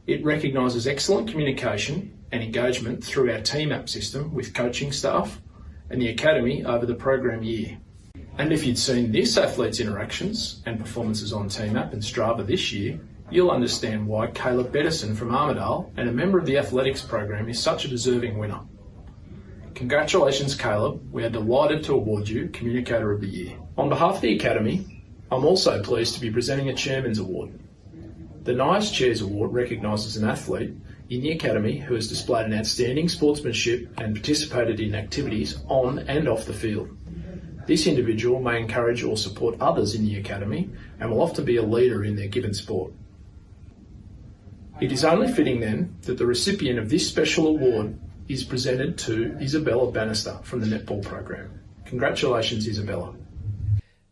It recognises excellent communication and engagement through our team app system with coaching staff and the Academy over the program year. And if you'd seen this athletes' interactions and performances on Team App and Strava this year, you'll understand why Caleb Bettison from Armidale and a member of the athletics program is such a deserving winner. Congratulations, Caleb. We are delighted to award you Communicator of the Year. On behalf of the Academy, I'm also pleased to be presenting a Chairman's Award. The NIAS Chairs Award recognises an athlete in the Academy who has displayed an outstanding sportsmanship and participated in activities on and off the field. This individual may encourage or support others in the Academy and will often be a leader in their given sport. It is only fitting then that the recipient of this special award is presented to Isabella Bannister from the netball program. Congratulations, Isabella.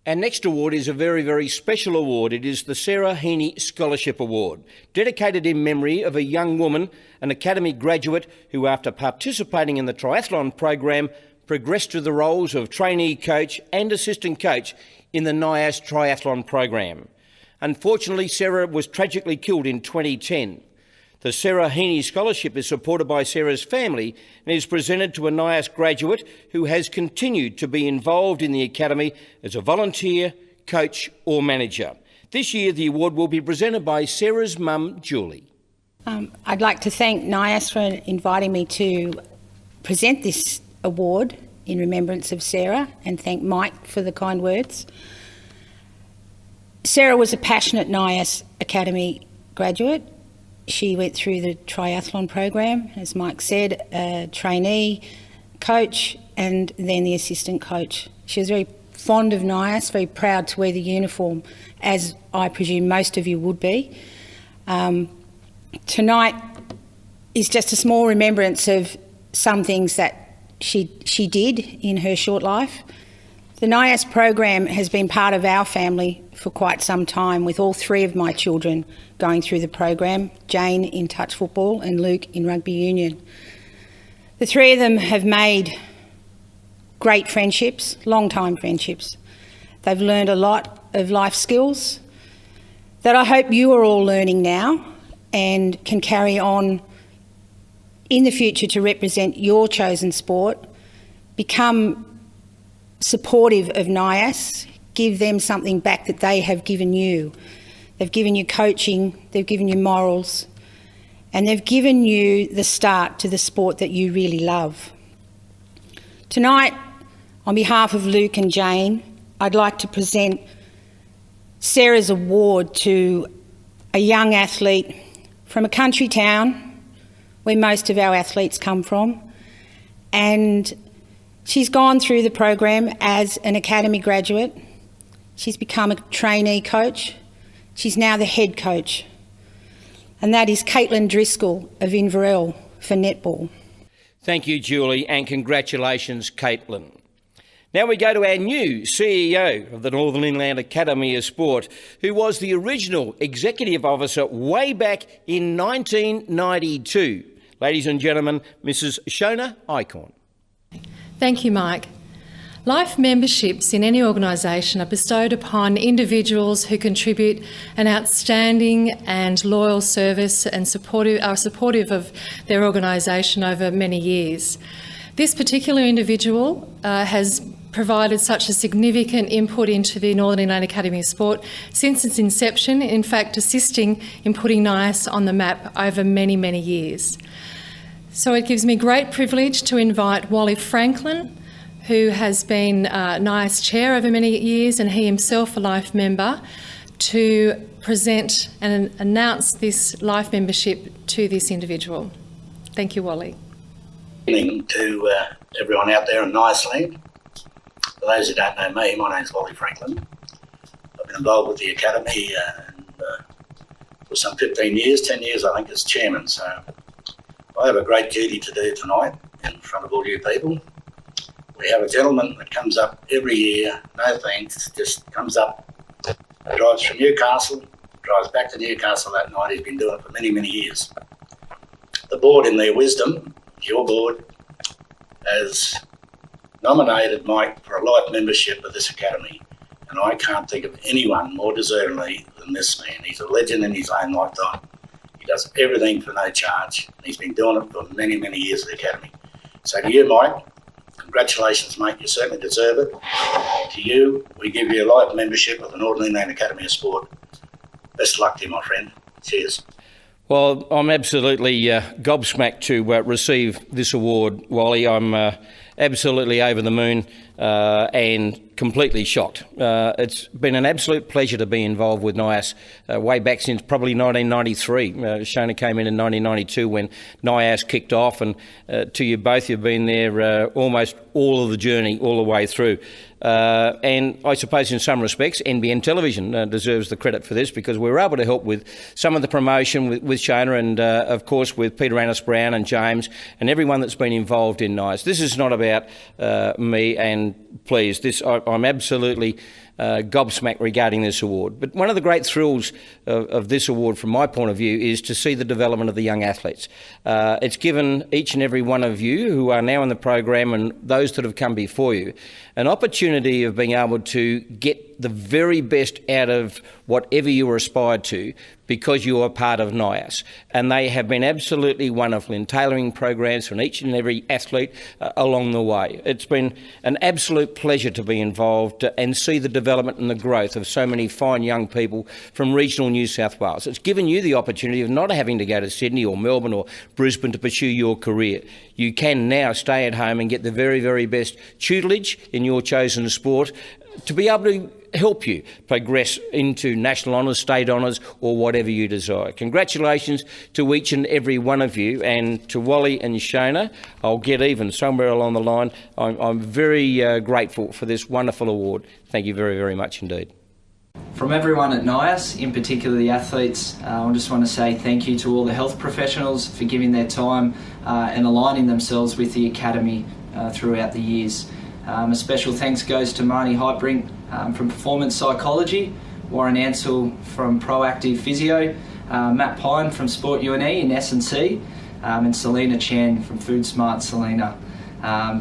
Our next award is a very, very special award. It is the Sarah Heaney Scholarship Award, dedicated in memory of a young woman, an Academy graduate who, after participating in the triathlon program, progressed to the roles of trainee coach and assistant coach in the NIAS triathlon program. Unfortunately, Sarah was tragically killed in 2010. The Sarah Heaney Scholarship is supported by Sarah's family and is presented to a NIAS graduate who has continued to be involved in the Academy as a volunteer, coach or manager. This year the award will be presented by Sarah's mum, Julie. I'd like to thank NIAS for inviting me to present this award in remembrance of Sarah, and thank Mike for the kind words. Sarah was a passionate NIAS Academy graduate. She went through the triathlon program, as Mike said, a trainee, coach, and then the assistant coach. She was very fond of NIAS, very proud to wear the uniform, as I presume most of you would be. Tonight is just a small remembrance of some things that she did in her short life. The NIAS program has been part of our family for quite some time, with all three of my children going through the program, Jane in touch football and Luke in rugby union. The three of them have made great friendships, long-time friendships. They've learned a lot of life skills that I hope you are all learning now and can carry on in the future to represent your chosen sport. Become supportive of NIAS, give them something back that they have given you. They've given you coaching, they've given you morals, and they've given you the start to the sport that you really love. Tonight, on behalf of Luke and Jane, I'd like to present Sarah's award to a young athlete from a country town where most of our athletes come from, and she's gone through the program as an Academy graduate. She's become a trainee coach. She's now the head coach. And that is Caitlin Driscoll of Inverell for netball. Thank you, Julie, and congratulations, Caitlin. Now we go to our new CEO of the Northern Inland Academy of Sport, who was the original executive officer way back in 1992. Ladies and gentlemen, Mrs. Shona Icorn. Thank you, Mike. Life memberships in any organisation are bestowed upon individuals who contribute an outstanding and loyal service and are supportive of their organisation over many years. This particular individual has provided such a significant input into the Northern Inland Academy of Sport since its inception, in fact assisting in putting NIAS on the map over many, many years. So it gives me great privilege to invite Wally Franklin, who has been NIAS chair over many years and he himself a life member, to present and announce this life membership to this individual. Thank you, Wally. evening to everyone out there in NIAS land. For those who don't know me, my name's Wally Franklin. I've been involved with the Academy for some 15 years, 10 years I think as chairman, so I have a great duty to do tonight in front of all you people. We have a gentleman that comes up every year, no thanks, just comes up, drives from Newcastle, drives back to Newcastle that night. He's been doing it for many, many years. The board, in their wisdom, your board, has nominated Mike for a life membership of this Academy, and I can't think of anyone more deservingly than this man. He's a legend in his own lifetime. He does everything for no charge, and he's been doing it for many, many years at the Academy. So to you, Mike, congratulations, mate. You certainly deserve it. To you, we give you a life membership of the Northern Inland Academy of Sport. Best of luck to you, my friend. Cheers. Well, I'm absolutely gobsmacked to receive this award, Wally. I'm absolutely over the moon and completely shocked. It's been an absolute pleasure to be involved with NIAS way back since probably 1993. Shona came in 1992 when NIAS kicked off, and to you both, you've been there almost all of the journey, all the way through. And I suppose in some respects, NBN Television deserves the credit for this, because we were able to help with some of the promotion with Shona and, of course, with Peter Annis-Brown and James and everyone that's been involved in NIAS. This is not about me, and please, I'm absolutely gobsmacked regarding this award. But one of the great thrills of this award from my point of view is to see the development of the young athletes. It's given each and every one of you who are now in the program and those that have come before you an opportunity of being able to get the very best out of whatever you aspired to, because you are part of NIAS. And they have been absolutely wonderful in tailoring programs for each and every athlete along the way. It's been an absolute pleasure to be involved and see the development and the growth of so many fine young people from regional New South Wales. It's given you the opportunity of not having to go to Sydney or Melbourne or Brisbane to pursue your career. You can now stay at home and get the very, very best tutelage in your chosen sport to be able to help you progress into national honours, state honours, or whatever you desire. Congratulations to each and every one of you, and to Wally and Shona, I'll get even somewhere along the line. I'm very grateful for this wonderful award. Thank you very, very much indeed. From everyone at NIAS, in particular the athletes, I just want to say thank you to all the health professionals for giving their time and aligning themselves with the Academy throughout the years. A special thanks goes to Marnie Heitbrink from Performance Psychology, Warren Ansell from Proactive Physio, Matt Pine from Sport UNE in S&C, and Selena Chan from Food Smart Selena.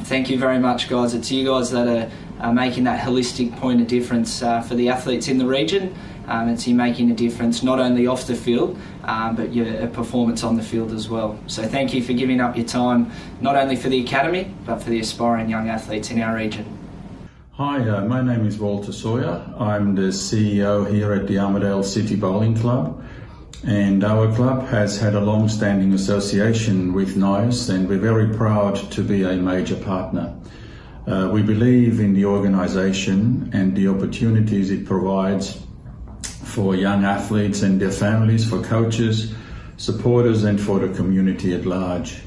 Thank you very much, guys. It's you guys that are making that holistic point of difference for the athletes in the region. It's you making a difference not only off the field, but your performance on the field as well. So thank you for giving up your time, not only for the Academy, but for the aspiring young athletes in our region. Hi, my name is Walter Sawyer. I'm the CEO here at the Armidale City Bowling Club, and our club has had a long-standing association with NIAS, and we're very proud to be a major partner. We believe in the organisation and the opportunities it provides for young athletes and their families, for coaches, supporters, and for the community at large.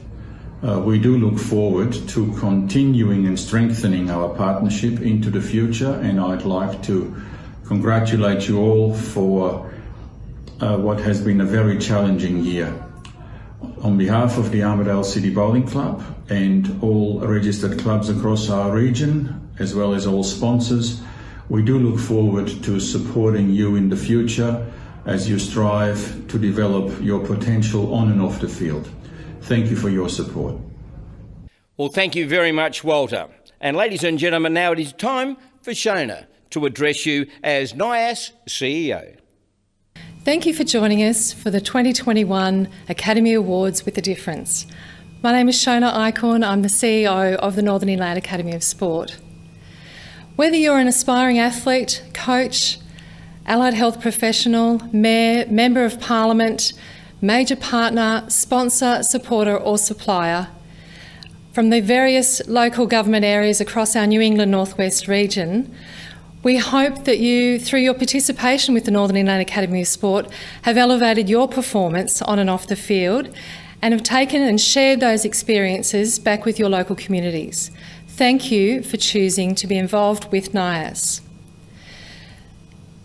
We do look forward to continuing and strengthening our partnership into the future, and I'd like to congratulate you all for what has been a very challenging year. On behalf of the Armidale City Bowling Club and all registered clubs across our region, as well as all sponsors, we do look forward to supporting you in the future as you strive to develop your potential on and off the field. Thank you for your support. Well, thank you very much, Walter. And ladies and gentlemen, now it is time for Shona to address you as NIAS CEO. Thank you for joining us for the 2021 Academy Awards with a Difference. My name is Shona Eichhorn. I'm the CEO of the Northern Inland Academy of Sport. Whether you're an aspiring athlete, coach, allied health professional, mayor, member of parliament, major partner, sponsor, supporter or supplier, from the various local government areas across our New England Northwest region, we hope that you, through your participation with the Northern Inland Academy of Sport, have elevated your performance on and off the field and have taken and shared those experiences back with your local communities. Thank you for choosing to be involved with NIAS.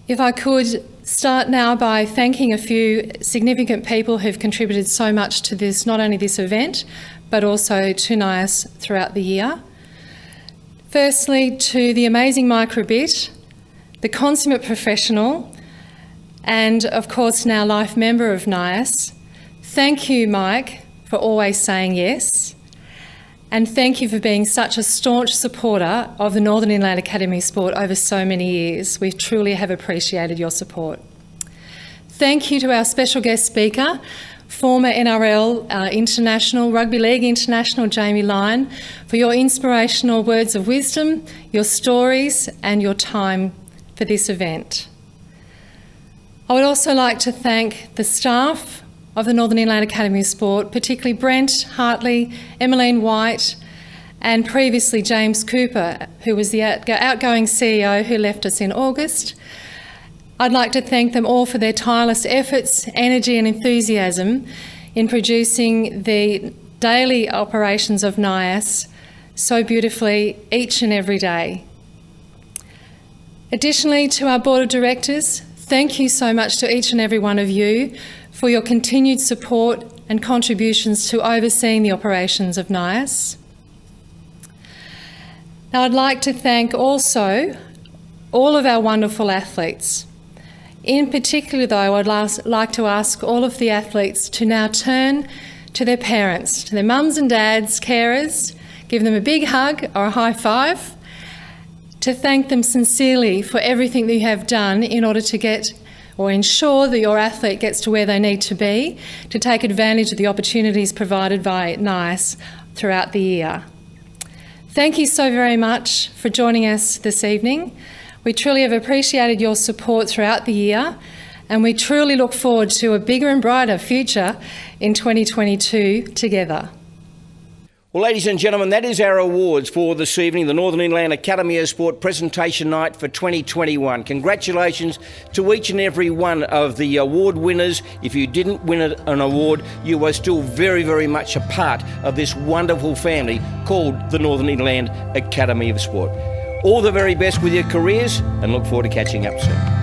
If I could start now by thanking a few significant people who've contributed so much to this, not only this event, but also to NIAS throughout the year. Firstly, to the amazing Mike Rabbitt, the consummate professional, and of course now life member of NIAS. Thank you, Mike, for always saying yes. And thank you for being such a staunch supporter of the Northern Inland Academy of Sport over so many years. We truly have appreciated your support. Thank you to our special guest speaker, former NRL International, Rugby League International, Jamie Lyon, for your inspirational words of wisdom, your stories and your time for this event. I would also like to thank the staff of the Northern Inland Academy of Sport, particularly Brent Hartley, Emmeline White, and previously James Cooper, who was the outgoing CEO who left us in August. I'd like to thank them all for their tireless efforts, energy and enthusiasm in producing the daily operations of NIAS so beautifully each and every day. Additionally, to our Board of Directors, thank you so much to each and every one of you for your continued support and contributions to overseeing the operations of NIAS. Now, I'd like to thank also all of our wonderful athletes. In particular, though, I'd like to ask all of the athletes to now turn to their parents, to their mums and dads, carers, give them a big hug or a high five, to thank them sincerely for everything that you have done in order to get or ensure that your athlete gets to where they need to be, to take advantage of the opportunities provided by NIAS throughout the year. Thank you so very much for joining us this evening. We truly have appreciated your support throughout the year, and we truly look forward to a bigger and brighter future in 2022 together. Well, ladies and gentlemen, that is our awards for this evening, the Northern Inland Academy of Sport Presentation Night for 2021. Congratulations to each and every one of the award winners. If you didn't win an award, you are still very, very much a part of this wonderful family called the Northern Inland Academy of Sport. All the very best with your careers, and look forward to catching up soon.